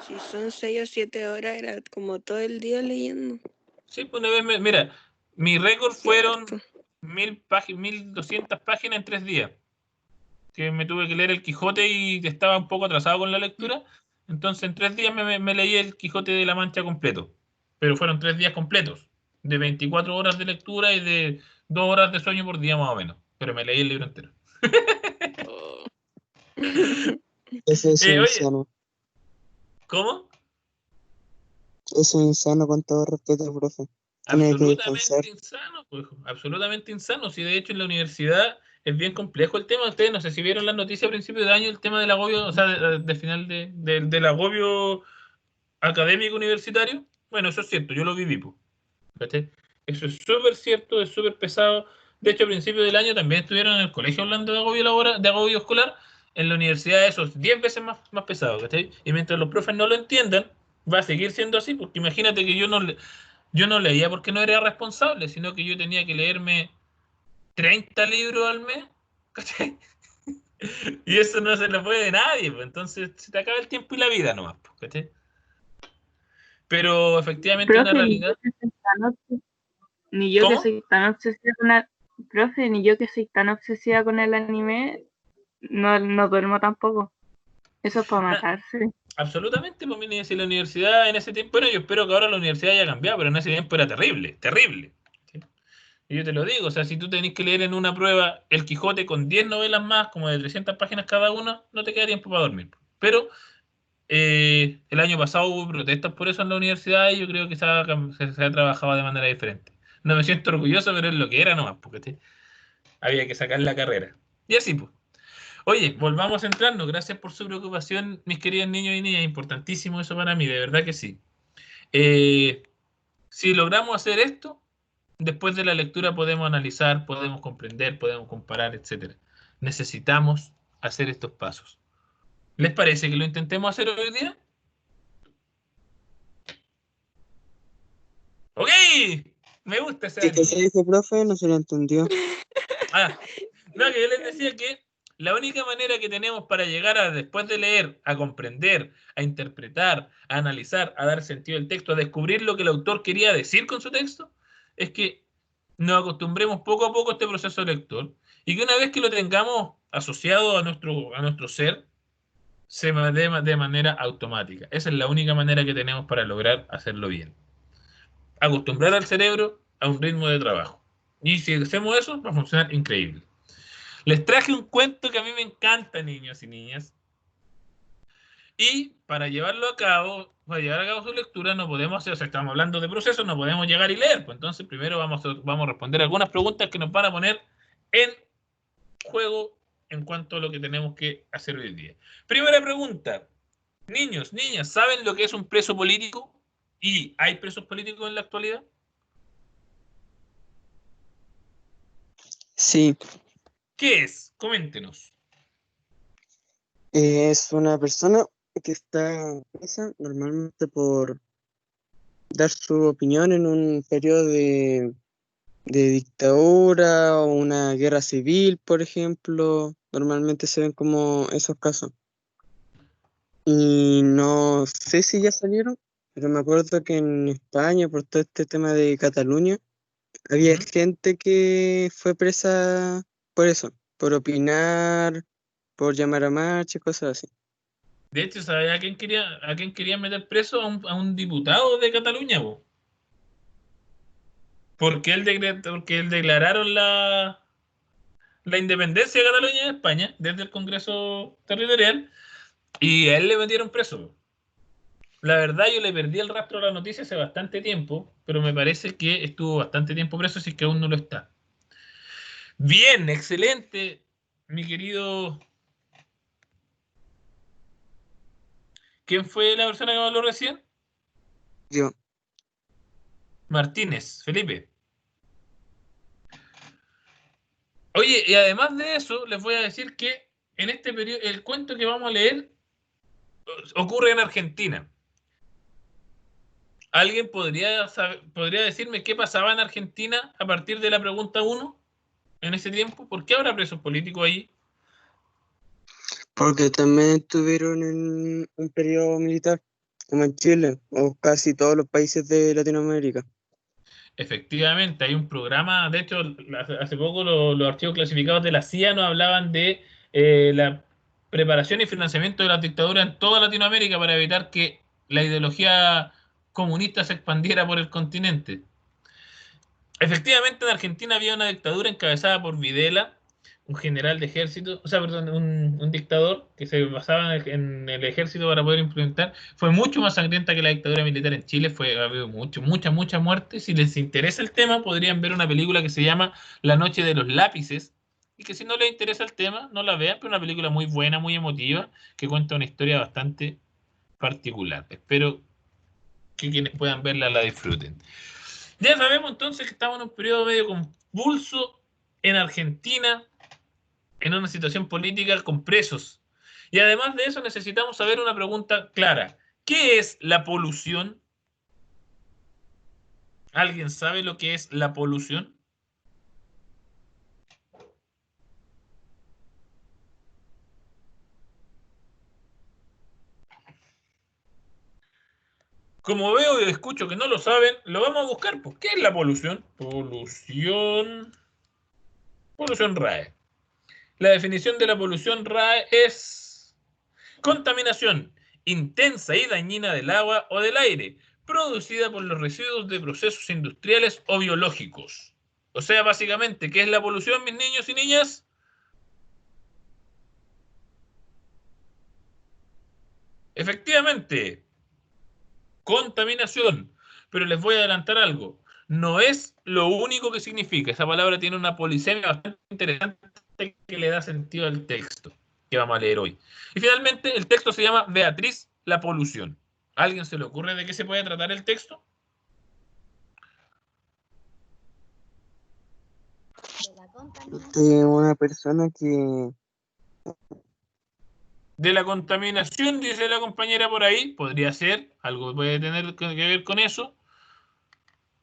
Speaker 2: Si son 6 o 7 horas, era como todo el día leyendo.
Speaker 1: Sí, pues una vez, mira, mi récord
Speaker 2: Qué
Speaker 1: fueron
Speaker 2: harto.
Speaker 1: 1200 páginas en 3 días. Que me tuve que leer el Quijote y estaba un poco atrasado con la lectura. Entonces en 3 días me leí el Quijote de la Mancha completo. Pero fueron 3 días completos, de 24 horas de lectura y de 2 horas de sueño por día más o menos. Pero me leí el libro entero.
Speaker 2: Oh.
Speaker 6: Eso es
Speaker 1: Oye,
Speaker 6: insano.
Speaker 1: ¿cómo?
Speaker 6: Eso es insano, con todo respeto, profe. Tiene que descansar.
Speaker 1: Absolutamente insano, pues, absolutamente insano. Si de hecho en la universidad es bien complejo el tema. Ustedes no sé si vieron las noticias a principios de año, el tema del agobio, o sea, de final del agobio académico universitario. Bueno, eso es cierto, yo lo viví, pues, ¿cachai? Eso es súper cierto, es súper pesado. De hecho, a principios del año también estuvieron en el colegio hablando de agobio laboral, de agobio escolar. En la universidad eso es 10 veces más pesado, ¿cachai? Y mientras los profes no lo entiendan, va a seguir siendo así, porque imagínate que yo no leía porque no era responsable, sino que yo tenía que leerme 30 libros al mes, ¿cachai? Y eso no se lo puede nadie, pues entonces se te acaba el tiempo y la vida nomás, pues, ¿cachai? Pero efectivamente una
Speaker 4: Profe,
Speaker 1: realidad.
Speaker 4: ni yo que
Speaker 1: ¿Cómo?
Speaker 4: soy tan obsesiva con el, profe, ni yo que soy tan obsesiva con el anime, no duermo tampoco. Eso es para matarse.
Speaker 1: Absolutamente, pues mira, si la universidad en ese tiempo, bueno, yo espero que ahora la universidad haya cambiado, pero en ese tiempo era terrible, terrible. ¿Sí? Y yo te lo digo, o sea, si tú tenés que leer en una prueba El Quijote con 10 novelas más, como de 300 páginas cada una, no te queda tiempo para dormir. Pero el año pasado hubo protestas por eso en la universidad y yo creo que se ha trabajado de manera diferente. No me siento orgulloso, pero es lo que era nomás, porque había que sacar la carrera. Y así, pues. Oye, volvamos a centrarnos. Gracias por su preocupación, mis queridos niños y niñas. Importantísimo eso para mí, de verdad que sí. Si logramos hacer esto, después de la lectura podemos analizar, podemos comprender, podemos comparar, etc. Necesitamos hacer estos pasos. ¿Les parece que lo intentemos hacer hoy día? ¡Ok! Me gusta ese
Speaker 6: ¿Qué
Speaker 1: ánimo.
Speaker 6: cosa dijo, profe? No se lo entendió.
Speaker 1: No, que yo les decía que la única manera que tenemos para llegar a, después de leer, a comprender, a interpretar, a analizar, a dar sentido al texto, a descubrir lo que el autor quería decir con su texto, es que nos acostumbremos poco a poco a este proceso lector y que una vez que lo tengamos asociado a nuestro ser, se dé de manera automática. Esa es la única manera que tenemos para lograr hacerlo bien. Acostumbrar al cerebro a un ritmo de trabajo. Y si hacemos eso, va a funcionar increíble. Les traje un cuento que a mí me encanta, niños y niñas. Y para llevarlo a cabo, para llevar a cabo su lectura, no podemos hacer, o sea, estamos hablando de procesos, no podemos llegar y leer. Pues entonces, primero vamos a responder algunas preguntas que nos van a poner en juego en cuanto a lo que tenemos que hacer hoy día. Primera pregunta. Niños, niñas, ¿saben lo que es un preso político? ¿Y hay presos políticos en la actualidad?
Speaker 6: Sí,
Speaker 1: ¿Qué es? Coméntenos.
Speaker 6: es una persona que está presa normalmente por dar su opinión en un periodo de dictadura o una guerra civil, por ejemplo. Normalmente se ven como esos casos. Y no sé si ya salieron, pero me acuerdo que en España, por todo este tema de Cataluña, había gente que fue presa por eso, por opinar, por llamar a marcha, cosas así.
Speaker 1: De hecho, ¿sabes a quién querían meter preso? A un diputado de Cataluña, po. Porque él declararon la independencia de Cataluña de España desde el Congreso Territorial Y a él le metieron preso. La verdad, yo le perdí el rastro a la noticia hace bastante tiempo, pero me parece que estuvo bastante tiempo preso, si es que aún no lo está. Bien, excelente, mi querido. ¿Quién fue la persona que me habló recién?
Speaker 6: Yo.
Speaker 1: Martínez, Felipe. Oye, y además de eso, les voy a decir que en este periodo, el cuento que vamos a leer ocurre en Argentina. ¿Alguien podría decirme qué pasaba en Argentina a partir de la pregunta 1 en ese tiempo? ¿Por qué habrá presos políticos ahí?
Speaker 6: Porque también estuvieron en un periodo militar, como en Chile, o casi todos los países de Latinoamérica.
Speaker 1: Efectivamente, hay un programa, de hecho, hace poco los archivos clasificados de la CIA nos hablaban de la preparación y financiamiento de la dictadura en toda Latinoamérica para evitar que la ideología comunista se expandiera por el continente. Efectivamente, en Argentina había una dictadura encabezada por Videla, un general de ejército, o sea, perdón, un dictador que se basaba en el ejército para poder implementar. Fue mucho más sangrienta que la dictadura militar en Chile, ha habido mucha muerte. Si les interesa el tema, podrían ver una película que se llama La noche de los lápices, y que si no les interesa el tema, no la vean, pero una película muy buena, muy emotiva, que cuenta una historia bastante particular. Espero que quienes puedan verla la disfruten. Ya sabemos entonces que estamos en un periodo medio convulso en Argentina, en una situación política con presos. Y además de eso necesitamos saber una pregunta clara. ¿Qué es la polución? ¿Alguien sabe lo que es la polución? Como veo y escucho que no lo saben, lo vamos a buscar. Pues, ¿qué es la polución? Polución RAE. La definición de la polución RAE es contaminación intensa y dañina del agua o del aire, producida por los residuos de procesos industriales o biológicos. O sea, básicamente, ¿qué es la polución, mis niños y niñas? Efectivamente, contaminación. Pero les voy a adelantar algo. No es lo único que significa. Esa palabra tiene una polisemia bastante interesante que le da sentido al texto que vamos a leer hoy. Y finalmente, el texto se llama Beatriz, la polución. ¿A alguien se le ocurre de qué se puede tratar el texto?
Speaker 6: De una persona que...
Speaker 1: De la contaminación, dice la compañera por ahí, podría ser, algo puede tener que ver con eso,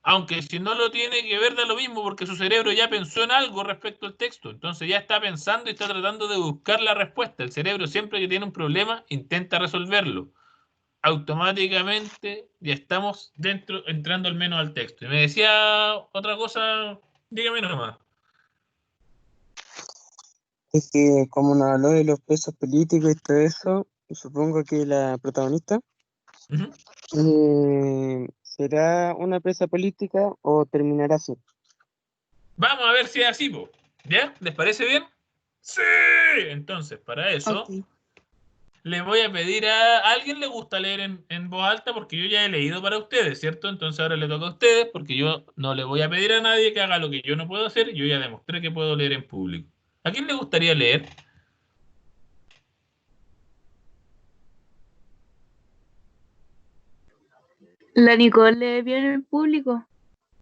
Speaker 1: aunque si no lo tiene que ver da lo mismo porque su cerebro ya pensó en algo respecto al texto, entonces ya está pensando y está tratando de buscar la respuesta. El cerebro siempre que tiene un problema intenta resolverlo. Automáticamente ya estamos entrando al menos al texto. Y me decía otra cosa, dígame nomás.
Speaker 6: Es que como nos habló de los presos políticos y todo eso, supongo que la protagonista será una presa política o terminará así.
Speaker 1: Vamos a ver si es así, po. ¿Ya? ¿Les parece bien? Sí. Entonces, para eso, le voy a pedir a alguien le gusta leer en voz alta porque yo ya he leído para ustedes, ¿cierto? Entonces ahora le toca a ustedes porque yo no le voy a pedir a nadie que haga lo que yo no puedo hacer. Yo ya demostré que puedo leer en público. ¿A quién le gustaría leer?
Speaker 4: La Nicole lee bien en público.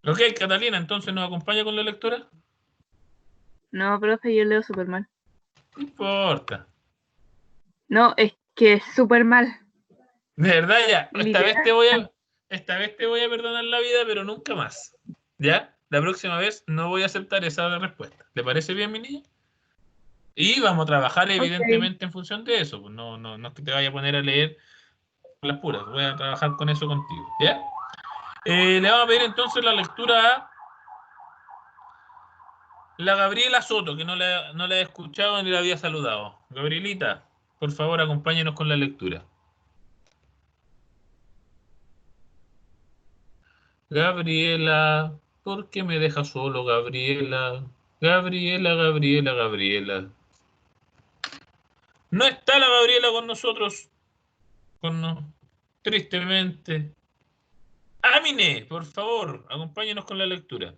Speaker 1: Ok, Catalina, entonces nos acompaña con la lectura.
Speaker 4: No, profe, yo leo súper mal.
Speaker 1: No importa.
Speaker 4: No, es que es súper mal.
Speaker 1: De verdad, ya. Esta
Speaker 4: Literal.
Speaker 1: vez te voy a perdonar la vida, pero nunca más. ¿Ya? La próxima vez no voy a aceptar esa respuesta. ¿Le parece bien, mi niña? Y vamos a trabajar evidentemente en función de eso. Pues no es que te vaya a poner a leer las puras. Voy a trabajar con eso contigo. ¿Ya? Le vamos a pedir entonces la lectura a la Gabriela Soto, que no la he escuchado ni la había saludado. Gabrielita, por favor, acompáñenos con la lectura. Gabriela, ¿por qué me dejas solo, Gabriela? Gabriela, Gabriela, Gabriela. No está la Gabriela con nosotros. Tristemente. Amine, por favor, acompáñenos con la lectura.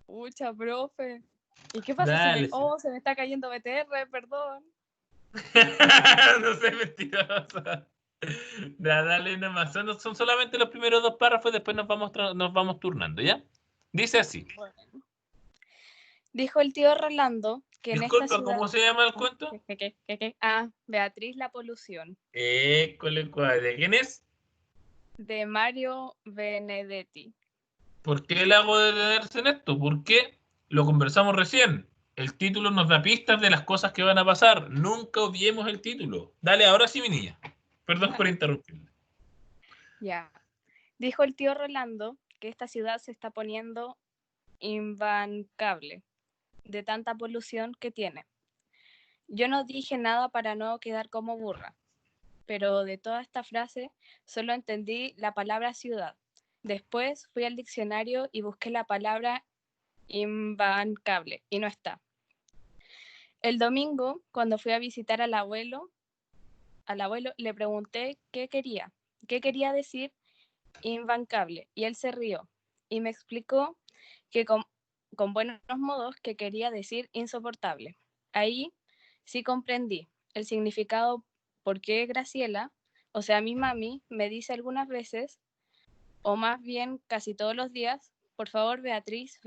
Speaker 12: Pucha, profe. ¿Y qué pasa si
Speaker 1: Dale.
Speaker 12: se me está cayendo BTR, perdón?
Speaker 1: No sé, mentirosa. Dale nomás. Son solamente los primeros 2 párrafos y después nos vamos turnando, ¿ya? Dice así.
Speaker 12: Bueno. Dijo el tío Rolando que en esta
Speaker 1: Disculpa,
Speaker 12: ciudad...
Speaker 1: ¿cómo se llama el cuento?
Speaker 12: ¿Qué? Ah, Beatriz la polución.
Speaker 1: ¿De quién es?
Speaker 12: De Mario Benedetti.
Speaker 1: ¿Por qué le hago detenerse en esto? Porque lo conversamos recién. El título nos da pistas de las cosas que van a pasar. Nunca odiemos el título. Dale, ahora sí, mi niña. Perdón por interrumpirle.
Speaker 12: Ya. Dijo el tío Rolando que esta ciudad se está poniendo imbancable de tanta polución que tiene. Yo no dije nada para no quedar como burra, pero de toda esta frase solo entendí la palabra ciudad. Después fui al diccionario y busqué la palabra imbancable y no está. El domingo, cuando fui a visitar al abuelo le pregunté qué quería decir imbancable, y él se rió y me explicó que con buenos modos que quería decir insoportable. Ahí sí comprendí el significado por qué Graciela, o sea, mi mami, me dice algunas veces, o más bien casi todos los días, por favor, Beatriz,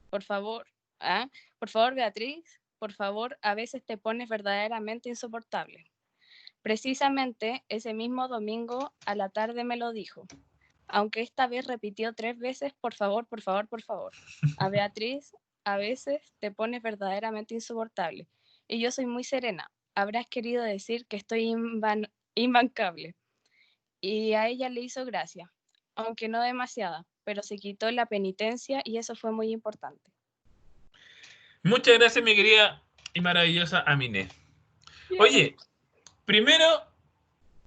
Speaker 12: por favor, Beatriz, por favor, a veces te pones verdaderamente insoportable. Precisamente ese mismo domingo a la tarde me lo dijo, aunque esta vez repitió 3 veces, por favor, por favor, por favor. A Beatriz, a veces te pones verdaderamente insoportable. Y yo soy muy serena. Habrás querido decir que estoy imbancable. Y a ella le hizo gracia, aunque no demasiada, pero se quitó la penitencia y eso fue muy importante.
Speaker 1: Muchas gracias, mi querida y maravillosa Amine. Oye, primero,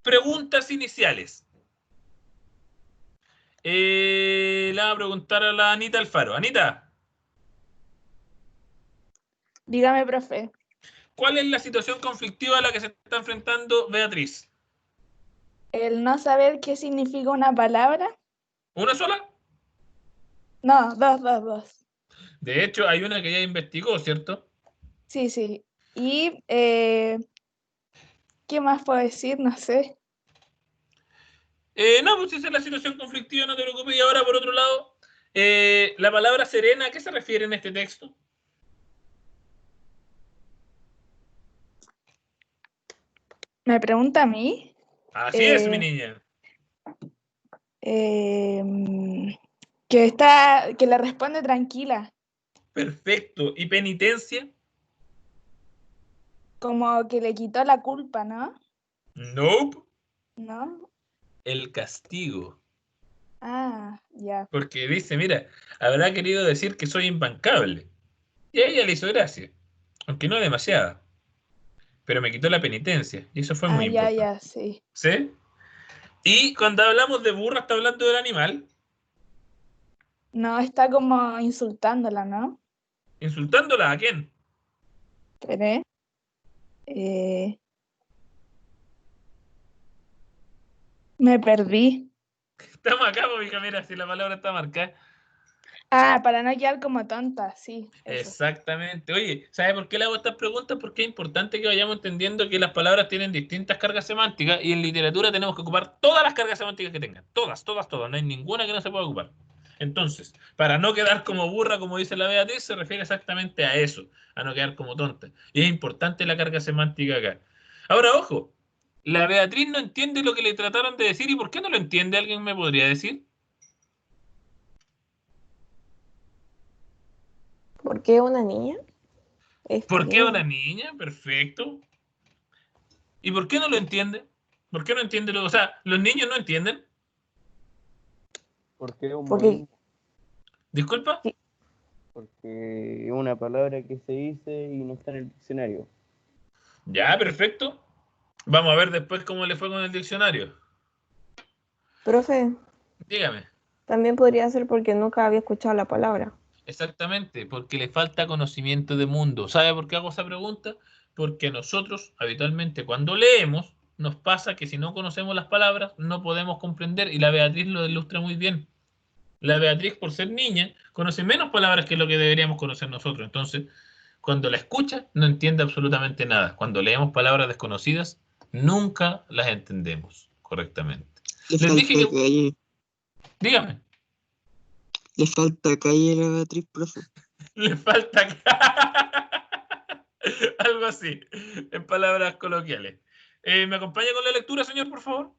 Speaker 1: preguntas iniciales. Le voy a preguntar a la Anita Alfaro. Anita.
Speaker 8: Dígame, profe.
Speaker 1: ¿Cuál es la situación conflictiva a la que se está enfrentando Beatriz?
Speaker 8: El no saber qué significa una palabra.
Speaker 1: ¿Una sola?
Speaker 8: No, dos.
Speaker 1: De hecho, hay una que ya investigó, ¿cierto?
Speaker 8: Sí. Y, ¿qué más puedo decir? No sé.
Speaker 1: No, pues esa es la situación conflictiva, no te preocupes. Y ahora, por otro lado, la palabra serena, ¿a qué se refiere en este texto?
Speaker 8: ¿Me pregunta a mí?
Speaker 1: Así es, mi niña.
Speaker 8: Que le responde tranquila.
Speaker 1: Perfecto. ¿Y penitencia?
Speaker 8: Como que le quitó la culpa, ¿no?
Speaker 1: Nope.
Speaker 8: ¿No?
Speaker 1: El castigo.
Speaker 8: Ah, ya.
Speaker 1: Porque dice, mira, habrá querido decir que soy imbancable. Y a ella le hizo gracia. Aunque no demasiada. Pero me quitó la penitencia. Y eso fue muy importante.
Speaker 8: Ya, sí.
Speaker 1: ¿Sí? Y cuando hablamos de burra, ¿está hablando del animal?
Speaker 8: No, está como insultándola, ¿no?
Speaker 1: ¿Insultándola a quién?
Speaker 8: Esperé. Me perdí.
Speaker 1: Estamos acá, hija, mira, si la palabra está marcada.
Speaker 8: Ah, para no quedar como tonta, sí. Eso.
Speaker 1: Exactamente. Oye, ¿sabe por qué le hago estas preguntas? Porque es importante que vayamos entendiendo que las palabras tienen distintas cargas semánticas y en literatura tenemos que ocupar todas las cargas semánticas que tengan. Todas. No hay ninguna que no se pueda ocupar. Entonces, para no quedar como burra, como dice la Beatriz, se refiere exactamente a eso, a no quedar como tonta. Y es importante la carga semántica acá. Ahora, ojo, la Beatriz no entiende lo que le trataron de decir. ¿Y por qué no lo entiende? ¿Alguien me podría decir?
Speaker 10: ¿Por qué una niña?
Speaker 1: ¿Por qué una niña? Perfecto. ¿Y por qué no lo entiende? ¿Por qué no entiende? O sea, ¿los niños no entienden?
Speaker 6: ¿Por qué un
Speaker 10: Porque
Speaker 6: modismo?
Speaker 1: ¿Disculpa?
Speaker 6: Porque es una palabra que se dice y no está en el diccionario.
Speaker 1: Ya, perfecto. Vamos a ver después cómo le fue con el diccionario.
Speaker 10: profe,
Speaker 1: Dígame.
Speaker 10: también podría ser porque nunca había escuchado la palabra.
Speaker 1: Exactamente, porque le falta conocimiento de mundo. ¿Sabe por qué hago esa pregunta? Porque nosotros, habitualmente, cuando leemos, nos pasa que si no conocemos las palabras, no podemos comprender, y la Beatriz lo ilustra muy bien. La Beatriz, por ser niña, conoce menos palabras que lo que deberíamos conocer nosotros. Entonces, cuando la escucha, no entiende absolutamente nada. Cuando leemos palabras desconocidas, nunca las entendemos correctamente.
Speaker 6: Le
Speaker 1: Les dije
Speaker 6: falta
Speaker 1: que...
Speaker 6: calle,
Speaker 1: Dígame.
Speaker 6: le falta calle a la Beatriz, profe.
Speaker 1: Le falta algo así, en palabras coloquiales. ¿Me acompaña con la lectura, señor, por favor?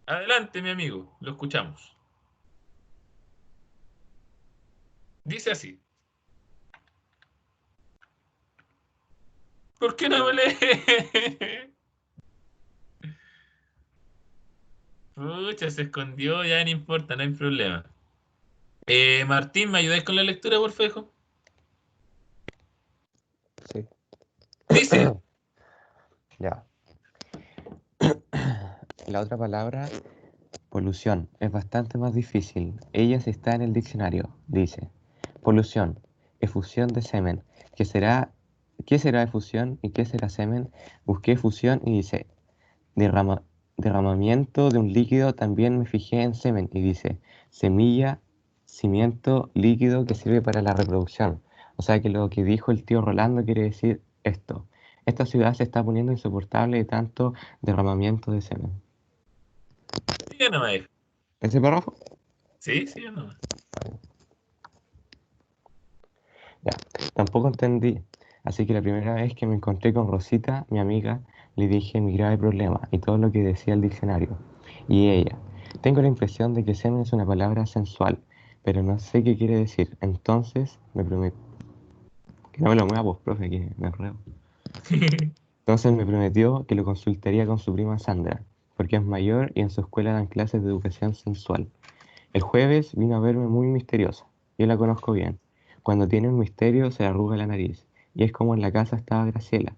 Speaker 1: Adelante, mi amigo, lo escuchamos. Dice así. ¿Por qué no me lee? Pucha, se escondió, ya no importa, no hay problema. Martín, ¿me ayudáis con la lectura, por favor?
Speaker 13: Sí.
Speaker 1: Dice.
Speaker 13: Ya. La otra palabra, polución, es bastante más difícil. Ella sí está en el diccionario. Dice, polución, efusión de semen. ¿Qué será efusión y qué será semen? Busqué efusión y dice, derramamiento de un líquido. También me fijé en semen y dice, semilla, cimiento, líquido que sirve para la reproducción. O sea que lo que dijo el tío Rolando quiere decir esto. Esta ciudad se está poniendo insoportable de tanto derramamiento de semen.
Speaker 1: Sí, no me...
Speaker 13: ¿Ese párrafo?
Speaker 1: Sí, sí, no.
Speaker 13: Ya, tampoco entendí. Así que la primera vez que me encontré con Rosita, mi amiga, le dije mi grave problema y todo lo que decía el diccionario. Y ella, tengo la impresión de que semen es una palabra sensual, pero no sé qué quiere decir. Entonces me prometió... Que no me lo mueva vos, profe, que me enredo. Entonces me prometió que lo consultaría con su prima Sandra, porque es mayor y en su escuela dan clases de educación sensual. El jueves vino a verme muy misteriosa. Yo la conozco bien. Cuando tiene un misterio se le arruga la nariz. Y es como en la casa estaba Graciela.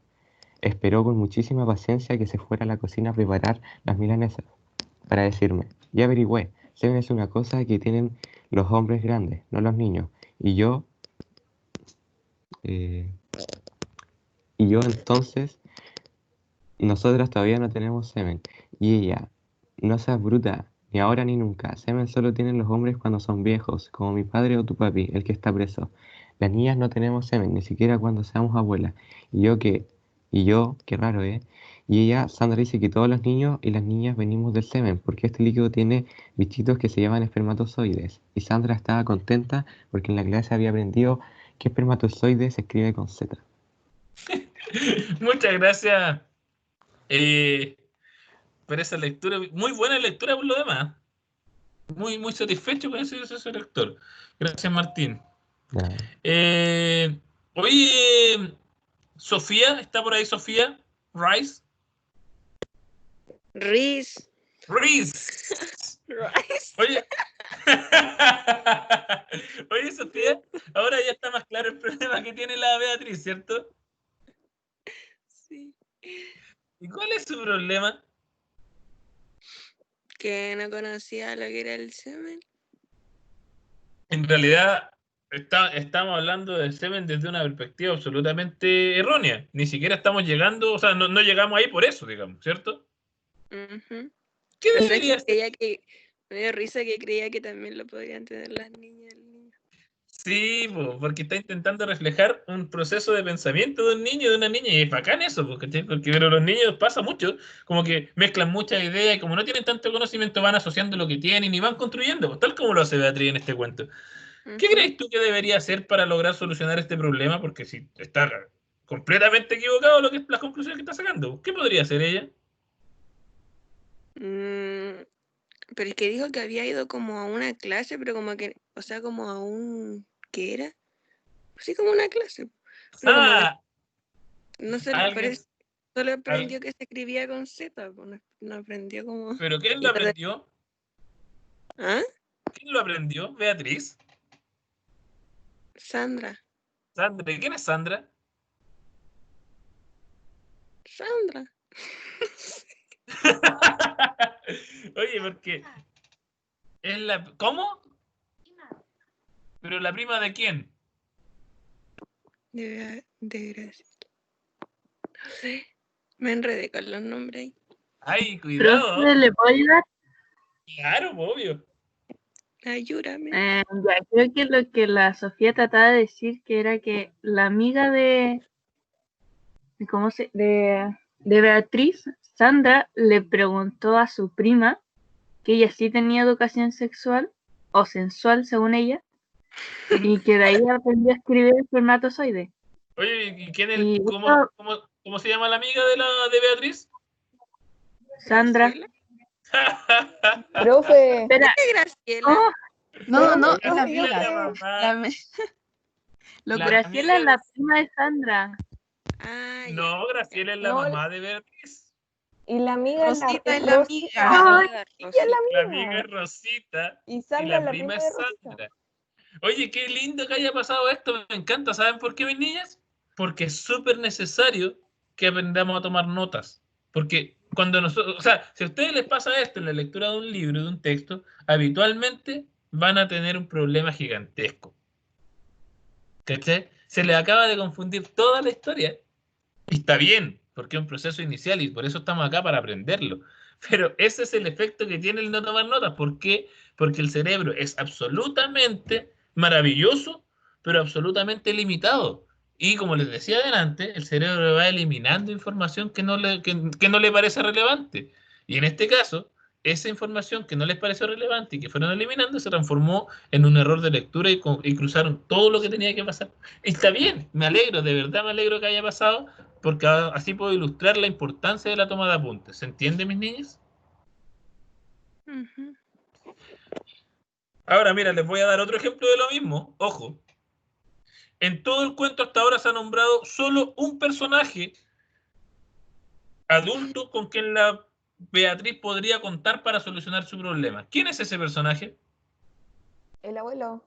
Speaker 13: Esperó con muchísima paciencia que se fuera a la cocina a preparar las milanesas. Para decirme, ya averigüé, semen es una cosa que tienen los hombres grandes, no los niños. Y yo entonces, nosotras todavía no tenemos semen. Y ella, no seas bruta, ni ahora ni nunca. Semen solo tienen los hombres cuando son viejos, como mi padre o tu papi, el que está preso. Las niñas no tenemos semen, ni siquiera cuando seamos abuelas. Y yo, qué raro, ¿eh? Y ella, Sandra, dice que todos los niños y las niñas venimos del semen, porque este líquido tiene bichitos que se llaman espermatozoides. Y Sandra estaba contenta porque en la clase había aprendido que espermatozoide se escribe con Z.
Speaker 1: Muchas gracias por esa lectura. Muy buena lectura por lo demás. Muy, muy satisfecho con ese lector. Gracias, Martín. Oye, Sofía, ¿está por ahí Sofía? Rice.
Speaker 2: Riz.
Speaker 1: Riz.
Speaker 2: Riz.
Speaker 1: Oye. Oye, Sofía, ahora ya está más claro el problema que tiene la Beatriz, ¿cierto?
Speaker 2: Sí.
Speaker 1: ¿Y cuál es su problema?
Speaker 2: Que no conocía lo que era el semen.
Speaker 1: En realidad, estamos hablando del semen desde una perspectiva absolutamente errónea. Ni siquiera estamos llegando, o sea, no llegamos ahí por eso, digamos, ¿cierto?
Speaker 2: Uh-huh.
Speaker 1: ¿Qué
Speaker 2: O sea,
Speaker 1: debería
Speaker 2: que creía que me dio risa que creía que también lo podían tener las niñas.
Speaker 1: Sí, porque está intentando reflejar un proceso de pensamiento de un niño y de una niña, y es bacán eso, porque pero los niños pasa mucho, como que mezclan muchas ideas y como no tienen tanto conocimiento van asociando lo que tienen y van construyendo, pues, tal como lo hace Beatriz en este cuento. ¿Qué crees tú que debería hacer para lograr solucionar este problema? Porque si está completamente equivocado las conclusiones que está sacando, ¿qué podría hacer ella?
Speaker 2: Pero es que dijo que había ido como a una clase, pero como que, o sea, como a un, ¿qué era? Sí, como una clase. Pero como que, no sé, parece, solo aprendió que se escribía con Z, pues no aprendió como...
Speaker 1: ¿Pero quién lo aprendió?
Speaker 2: ¿Ah?
Speaker 1: ¿Quién lo aprendió? ¿Beatriz?
Speaker 2: Sandra.
Speaker 1: Sandra, ¿y quién es Sandra?
Speaker 2: Sandra.
Speaker 1: Oye, porque Es la... ¿Cómo? ¿Pero la prima de quién?
Speaker 2: De Gracia. No sé. Me enredé con los nombres ahí.
Speaker 1: Ay, cuidado.
Speaker 4: ¿Profe, le puedo ayudar?
Speaker 1: Claro, obvio.
Speaker 2: Ayúdame.
Speaker 4: Ya, creo que lo que la Sofía trataba de decir que era que la amiga de Beatriz, Sandra, le preguntó a su prima que ella sí tenía educación sexual o sensual según ella y que de ahí aprendió a escribir espermatozoide.
Speaker 1: Oye, ¿y quién es?
Speaker 4: Y
Speaker 1: ¿Cómo se llama la amiga de Beatriz?
Speaker 4: Sandra.
Speaker 10: Profe.
Speaker 4: Espera.
Speaker 2: Graciela.
Speaker 4: Oh,
Speaker 3: No, es la
Speaker 1: Graciela es la
Speaker 3: amiga.
Speaker 1: mamá.
Speaker 4: Graciela es la prima de Sandra.
Speaker 2: Ah, ya.
Speaker 1: No, Graciela es la
Speaker 10: No,
Speaker 1: mamá de Beatriz.
Speaker 10: Y la amiga es
Speaker 3: Rosita es la
Speaker 10: Rosita.
Speaker 3: amiga.
Speaker 10: Ella es
Speaker 1: La
Speaker 10: la
Speaker 1: amiga
Speaker 10: amiga.
Speaker 1: es Rosita
Speaker 10: Y
Speaker 1: y
Speaker 10: Sandra es
Speaker 1: la
Speaker 10: la
Speaker 1: prima
Speaker 10: prima
Speaker 1: es
Speaker 10: de Rosita.
Speaker 1: Sandra. Oye, qué lindo que haya pasado esto, me encanta. ¿Saben por qué, mis niñas? Porque es súper necesario que aprendamos a tomar notas. Porque cuando nosotros, o sea, si a ustedes les pasa esto en la lectura de un libro, de un texto, habitualmente van a tener un problema gigantesco. ¿Cachai? Se les acaba de confundir toda la historia. Y está bien, porque es un proceso inicial y por eso estamos acá para aprenderlo. Pero ese es el efecto que tiene el no tomar notas. ¿Por qué? Porque el cerebro es absolutamente maravilloso, pero absolutamente limitado. Y como les decía adelante, el cerebro va eliminando información que no le parece relevante. Y en este caso, esa información que no les pareció relevante y que fueron eliminando se transformó en un error de lectura y cruzaron todo lo que tenía que pasar. Y está bien, me alegro, de verdad me alegro que haya pasado, porque así puedo ilustrar la importancia de la toma de apuntes. ¿Se entiende, mis niñas?
Speaker 2: Ujú.
Speaker 1: Ahora, mira, les voy a dar otro ejemplo de lo mismo. Ojo. En todo el cuento hasta ahora se ha nombrado solo un personaje adulto con quien la Beatriz podría contar para solucionar su problema. ¿Quién es ese personaje?
Speaker 10: El abuelo.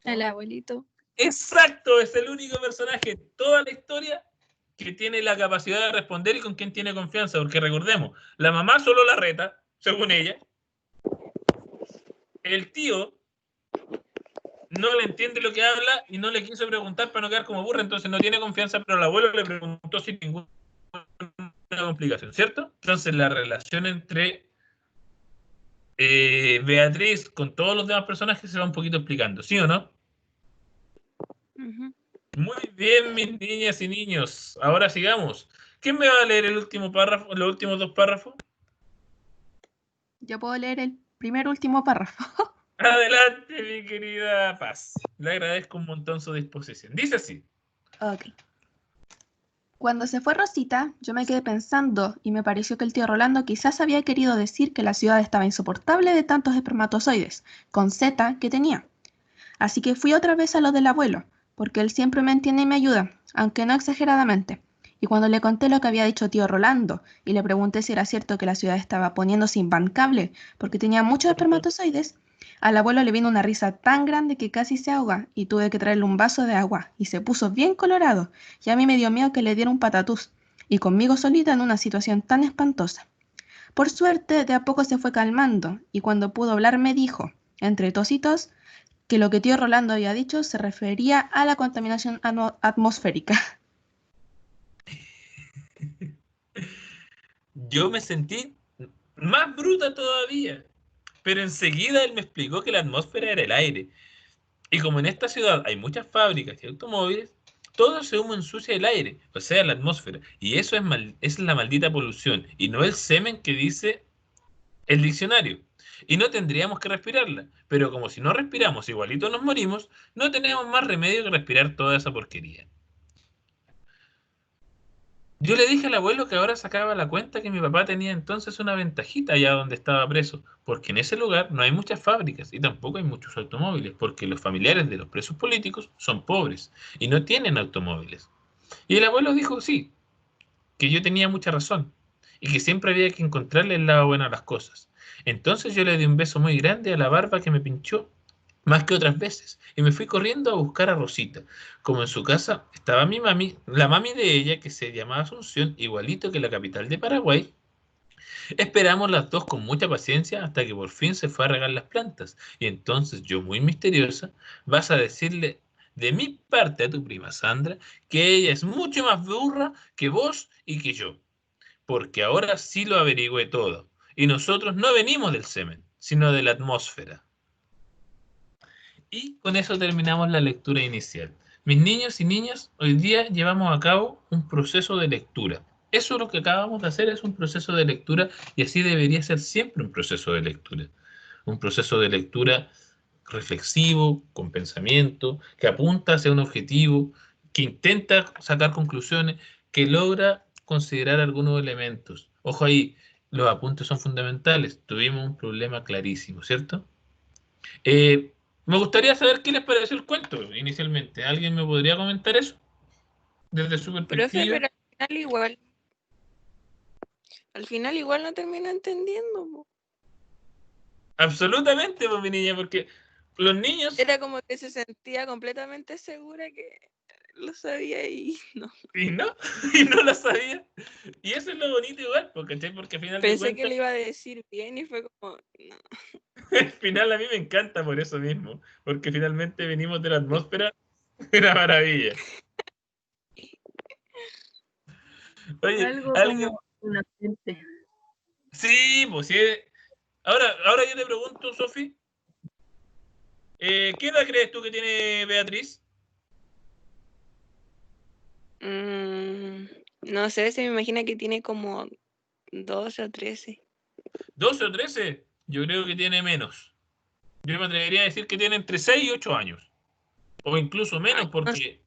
Speaker 12: El abuelito.
Speaker 1: Exacto, es el único personaje en toda la historia que tiene la capacidad de responder y con quien tiene confianza, porque recordemos, la mamá solo la reta, según ella. El tío no le entiende lo que habla y no le quiso preguntar para no quedar como burra, entonces no tiene confianza, pero el abuelo le preguntó sin ninguna complicación, ¿cierto? Entonces la relación entre Beatriz con todos los demás personajes se va un poquito explicando, ¿sí o no?
Speaker 2: Ujú.
Speaker 1: Muy bien, mis niñas y niños. Ahora sigamos. ¿Quién me va a leer el último párrafo, los últimos dos párrafos?
Speaker 3: Yo puedo leer el último párrafo.
Speaker 1: Adelante, mi querida Paz. Le agradezco un montón su disposición. Dice así.
Speaker 3: Ok. Cuando se fue Rosita, yo me quedé pensando y me pareció que el tío Rolando quizás había querido decir que la ciudad estaba insoportable de tantos espermatozoides, con Z que tenía. Así que fui otra vez a lo del abuelo, porque él siempre me entiende y me ayuda, aunque no exageradamente. Y cuando le conté lo que había dicho tío Rolando y le pregunté si era cierto que la ciudad estaba poniéndose imbancable porque tenía muchos espermatozoides, al abuelo le vino una risa tan grande que casi se ahoga y tuve que traerle un vaso de agua y se puso bien colorado y a mí me dio miedo que le diera un patatús y conmigo solita en una situación tan espantosa. Por suerte, de a poco se fue calmando y cuando pudo hablar me dijo, entre tos y tos, que lo que tío Rolando había dicho se refería a la contaminación atmosférica.
Speaker 1: Yo me sentí más bruta todavía, pero enseguida él me explicó que la atmósfera era el aire. Y como en esta ciudad hay muchas fábricas y automóviles, todo ese humo ensucia el aire, o sea, la atmósfera. Y eso es la maldita polución, y no el semen que dice el diccionario. Y no tendríamos que respirarla. Pero como si no respiramos igualito nos morimos, no tenemos más remedio que respirar toda esa porquería. Yo le dije al abuelo que ahora sacaba la cuenta que mi papá tenía entonces una ventajita allá donde estaba preso, porque en ese lugar no hay muchas fábricas y tampoco hay muchos automóviles, porque los familiares de los presos políticos son pobres y no tienen automóviles. Y el abuelo dijo sí, que yo tenía mucha razón y que siempre había que encontrarle el lado bueno a las cosas. Entonces yo le di un beso muy grande a la barba que me pinchó más que otras veces, y me fui corriendo a buscar a Rosita. Como en su casa estaba mi mami, la mami de ella, que se llamaba Asunción, igualito que la capital de Paraguay, Esperamos las dos con mucha paciencia hasta que por fin se fue a regar las plantas. Y entonces yo, muy misteriosa, vas a decirle de mi parte a tu prima Sandra que ella es mucho más burra que vos y que yo. Porque ahora sí lo averigüé todo. Y nosotros no venimos del semen, sino de la atmósfera. Y con eso terminamos la lectura inicial. Mis niños y niñas, hoy día llevamos a cabo un proceso de lectura. Eso lo que acabamos de hacer es un proceso de lectura y así debería ser siempre un proceso de lectura. Un proceso de lectura reflexivo, con pensamiento, que apunta hacia un objetivo, que intenta sacar conclusiones, que logra considerar algunos elementos. Ojo ahí, los apuntes son fundamentales. Tuvimos un problema clarísimo, ¿cierto? Me gustaría saber qué les pareció el cuento inicialmente. ¿Alguien me podría comentar eso? Desde su
Speaker 2: Profe,
Speaker 1: perspectiva.
Speaker 2: pero al final igual no termino entendiendo, po.
Speaker 1: Absolutamente, pues, mi niña, porque los niños...
Speaker 2: Era como que se sentía completamente segura que lo sabía y no.
Speaker 1: Y no, y no lo sabía. Y eso es lo bonito igual, porque al final
Speaker 2: Pensé
Speaker 1: de
Speaker 2: que
Speaker 1: cuentas,
Speaker 2: le iba a decir bien y fue como, no.
Speaker 1: al final a mí me encanta por eso mismo, porque finalmente venimos de la atmósfera, una maravilla. Oye,
Speaker 4: Algo
Speaker 1: alguien...
Speaker 4: como inocente.
Speaker 1: Sí, pues sí. Ahora yo te pregunto, Sofi, ¿qué edad crees tú que tiene Beatriz?
Speaker 2: No sé, se me imagina que tiene como 12 o 13.
Speaker 1: ¿12 o 13? Yo creo que tiene menos. Yo me atrevería a decir que tiene entre 6 y 8 años. O incluso menos, porque...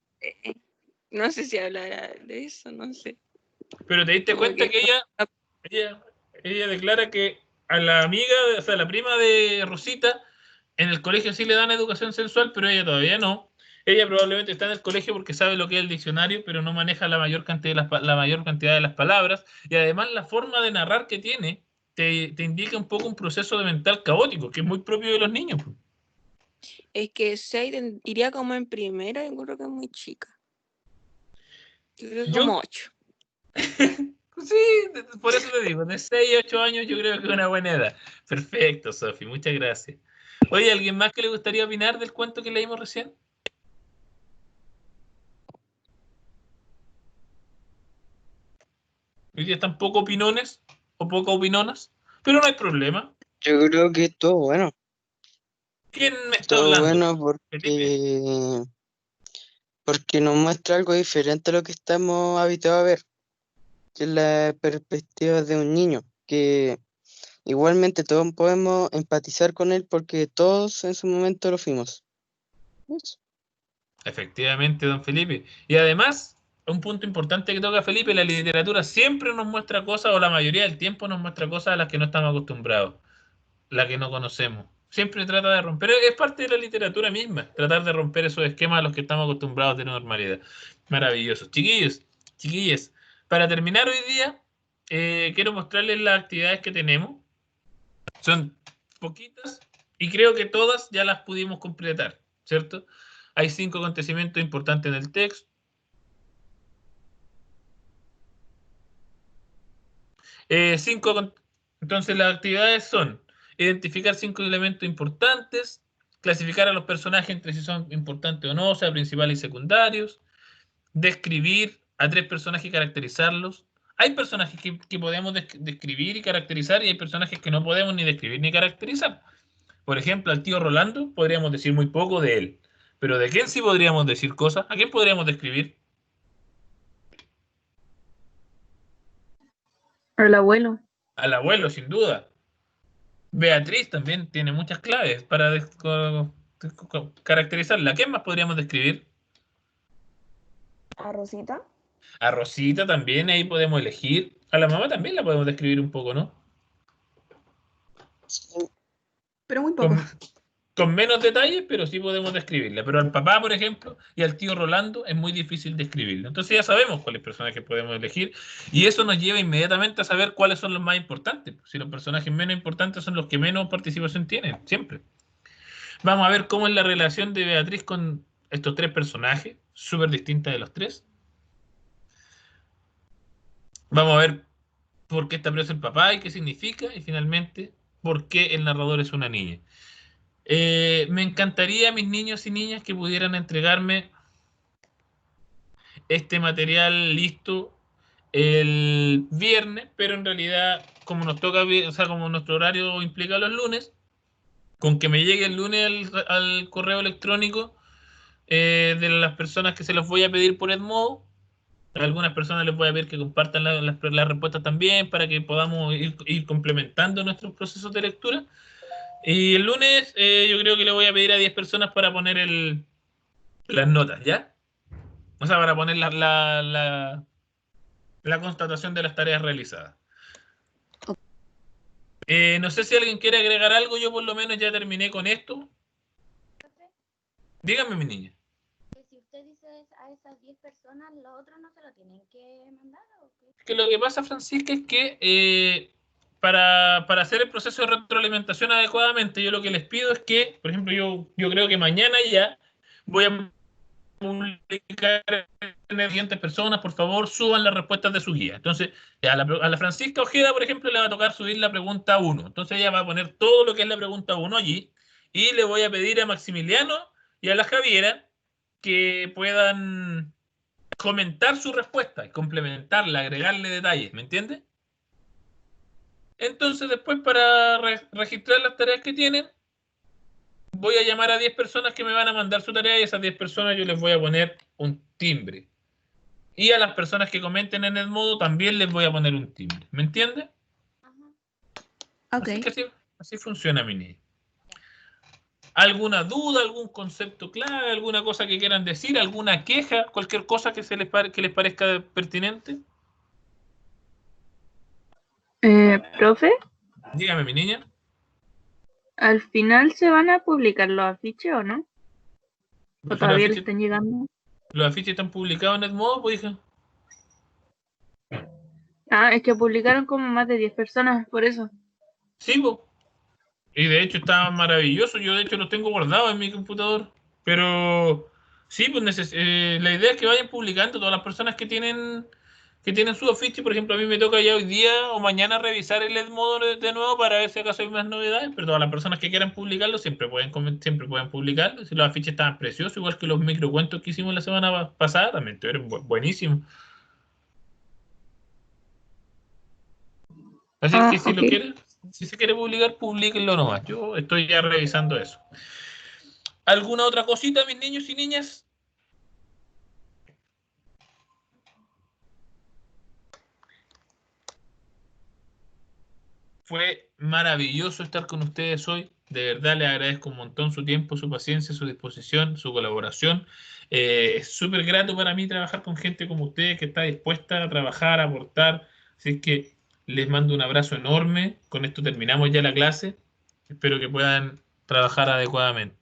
Speaker 2: No sé si hablará de eso, no sé.
Speaker 1: Pero te diste
Speaker 2: Como
Speaker 1: cuenta que ella declara que a la amiga, o sea, a la prima de Rosita, en el colegio sí le dan educación sexual, pero ella todavía no. Ella probablemente está en el colegio porque sabe lo que es el diccionario, pero no maneja la mayor cantidad de las palabras. Y además la forma de narrar que tiene te indica un poco un proceso de mental caótico, que es muy propio de los niños.
Speaker 2: Es que Seiden iría como en primera, yo creo que es muy chica. Yo creo que como 8.
Speaker 1: Sí, por eso te digo, de 6 a 8 años yo creo que es una buena edad. Perfecto, Sofi, muchas gracias. Oye, ¿alguien más que le gustaría opinar del cuento que leímos recién? Hoy día están poco opinones o poco opinonas, pero no hay problema.
Speaker 6: Yo creo que todo bueno.
Speaker 1: ¿Quién me está
Speaker 6: Todo
Speaker 1: hablando?
Speaker 6: bueno porque nos muestra algo diferente a lo que estamos habituados a ver, que es la perspectiva de un niño, que igualmente todos podemos empatizar con él porque todos en su momento lo fuimos. Eso.
Speaker 1: Efectivamente, don Felipe. Y además, un punto importante que toca Felipe, la literatura siempre nos muestra cosas, o la mayoría del tiempo nos muestra cosas a las que no estamos acostumbrados, las que no conocemos. Siempre trata de romper, es parte de la literatura misma, tratar de romper esos esquemas a los que estamos acostumbrados de normalidad. Maravilloso. Chiquillos, chiquillas, para terminar hoy día, quiero mostrarles las actividades que tenemos. Son poquitas y creo que todas ya las pudimos completar, ¿cierto? Hay 5 acontecimientos importantes en el texto. Entonces las actividades son identificar 5 elementos importantes, clasificar a los personajes entre si son importantes o no, o sea, principales y secundarios, describir a 3 personajes y caracterizarlos. Hay personajes que podemos describir y caracterizar y hay personajes que no podemos ni describir ni caracterizar. Por ejemplo, al tío Rolando podríamos decir muy poco de él, pero ¿de quién sí podríamos decir cosas? ¿A quién podríamos describir?
Speaker 4: Al abuelo.
Speaker 1: Al abuelo, sin duda. Beatriz también tiene muchas claves para caracterizarla. ¿A quién más podríamos describir?
Speaker 10: ¿A Rosita?
Speaker 1: A Rosita también, ahí podemos elegir. A la mamá también la podemos describir un poco, ¿no?
Speaker 3: Pero muy poco.
Speaker 1: Con menos detalles, pero sí podemos describirla. Pero al papá, por ejemplo, y al tío Rolando es muy difícil describirlo. Entonces ya sabemos cuáles personajes podemos elegir y eso nos lleva inmediatamente a saber cuáles son los más importantes. Si los personajes menos importantes son los que menos participación tienen, siempre. Vamos a ver cómo es la relación de Beatriz con estos 3 personajes, súper distinta de los 3. Vamos a ver por qué está preso el papá y qué significa, y finalmente, por qué el narrador es una niña. Me encantaría, mis niños y niñas, que pudieran entregarme este material listo el viernes, pero en realidad, como nos toca, o sea, como nuestro horario implica los lunes, con que me llegue el lunes al correo electrónico de las personas que se los voy a pedir por Edmodo. A algunas personas les voy a pedir que compartan las respuestas también para que podamos ir complementando nuestros procesos de lectura. Y el lunes yo creo que le voy a pedir a 10 personas para poner las notas, ¿ya? O sea, para poner la constatación de las tareas realizadas. No sé si alguien quiere agregar algo, yo por lo menos ya terminé con esto. Dígame, mi niña.
Speaker 5: Si usted dice a esas 10 personas, los otros no se lo tienen que mandar, ¿o qué?
Speaker 1: Que lo que pasa, Francisca, es que para hacer el proceso de retroalimentación adecuadamente, yo lo que les pido es que, por ejemplo, yo creo que mañana ya voy a publicar en las siguientes personas, por favor, suban las respuestas de su guía. Entonces, a la Francisca Ojeda, por ejemplo, le va a tocar subir la pregunta 1. Entonces ella va a poner todo lo que es la pregunta 1 allí, y le voy a pedir a Maximiliano y a la Javiera que puedan comentar su respuesta, complementarla, agregarle detalles, ¿me entiendes? Entonces después, para registrar las tareas que tienen, voy a llamar a 10 personas que me van a mandar su tarea, y a esas 10 personas yo les voy a poner un timbre. Y a las personas que comenten en Edmodo también les voy a poner un timbre. ¿Me entiendes?
Speaker 3: Ok.
Speaker 1: Así que así funciona, mi niña. ¿Alguna duda, algún concepto clave, alguna cosa que quieran decir, alguna queja, cualquier cosa que les parezca pertinente?
Speaker 4: Profe,
Speaker 1: Dígame, mi niña.
Speaker 4: ¿al final se van a publicar los afiches o no? ¿O todavía le están llegando?
Speaker 1: ¿Los afiches están publicados en Edmodo, pues, hija?
Speaker 4: Ah, es que publicaron como más de 10 personas, por eso.
Speaker 1: Sí, pues. Y de hecho está maravilloso. Yo de hecho los tengo guardados en mi computador. Pero sí, pues la idea es que vayan publicando todas las personas que tienen su afiche. Por ejemplo, a mí me toca ya hoy día o mañana revisar el Edmodo de nuevo para ver si acaso hay más novedades. Pero todas las personas que quieran publicarlo siempre pueden publicarlo. Si los afiches estaban preciosos, igual que los microcuentos que hicimos la semana pasada, también estuvieron buenísimos. Así que si lo quieren, si se quiere publicar, publíquenlo nomás. Yo estoy ya revisando eso. ¿Alguna otra cosita, mis niños y niñas? Fue maravilloso estar con ustedes hoy. De verdad les agradezco un montón su tiempo, su paciencia, su disposición, su colaboración. Es súper grato para mí trabajar con gente como ustedes que está dispuesta a trabajar, a aportar. Así que les mando un abrazo enorme. Con esto terminamos ya la clase. Espero que puedan trabajar adecuadamente.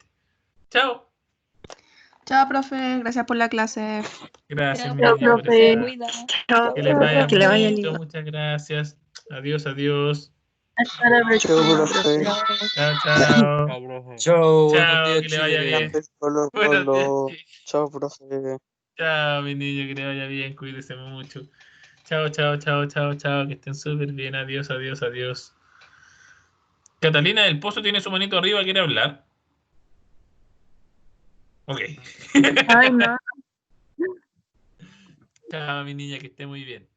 Speaker 1: Chao.
Speaker 3: Chao, profe. Gracias por la clase.
Speaker 1: Gracias,
Speaker 3: Chao,
Speaker 1: mi niña, por
Speaker 3: profe.
Speaker 1: estar. Que les vaya
Speaker 10: Que le vaya
Speaker 1: bonito.
Speaker 10: lindo.
Speaker 1: Muchas gracias. Adiós, adiós.
Speaker 4: Hasta la próxima, profe.
Speaker 1: Chao, chao.
Speaker 7: Chao, buenos
Speaker 1: Chao,
Speaker 7: días,
Speaker 1: que le vaya bien.
Speaker 7: chiquillos.
Speaker 1: Buenos días.
Speaker 6: Chao, profe.
Speaker 1: Chao, mi niño, que le vaya bien, cuídese mucho. Chao, chao, chao, chao, chao, que estén súper bien. Adiós, adiós, adiós. Catalina del Pozo tiene su manito arriba, ¿quiere hablar? Ok.
Speaker 4: Ay, no.
Speaker 1: Chao, mi niña, que esté muy bien.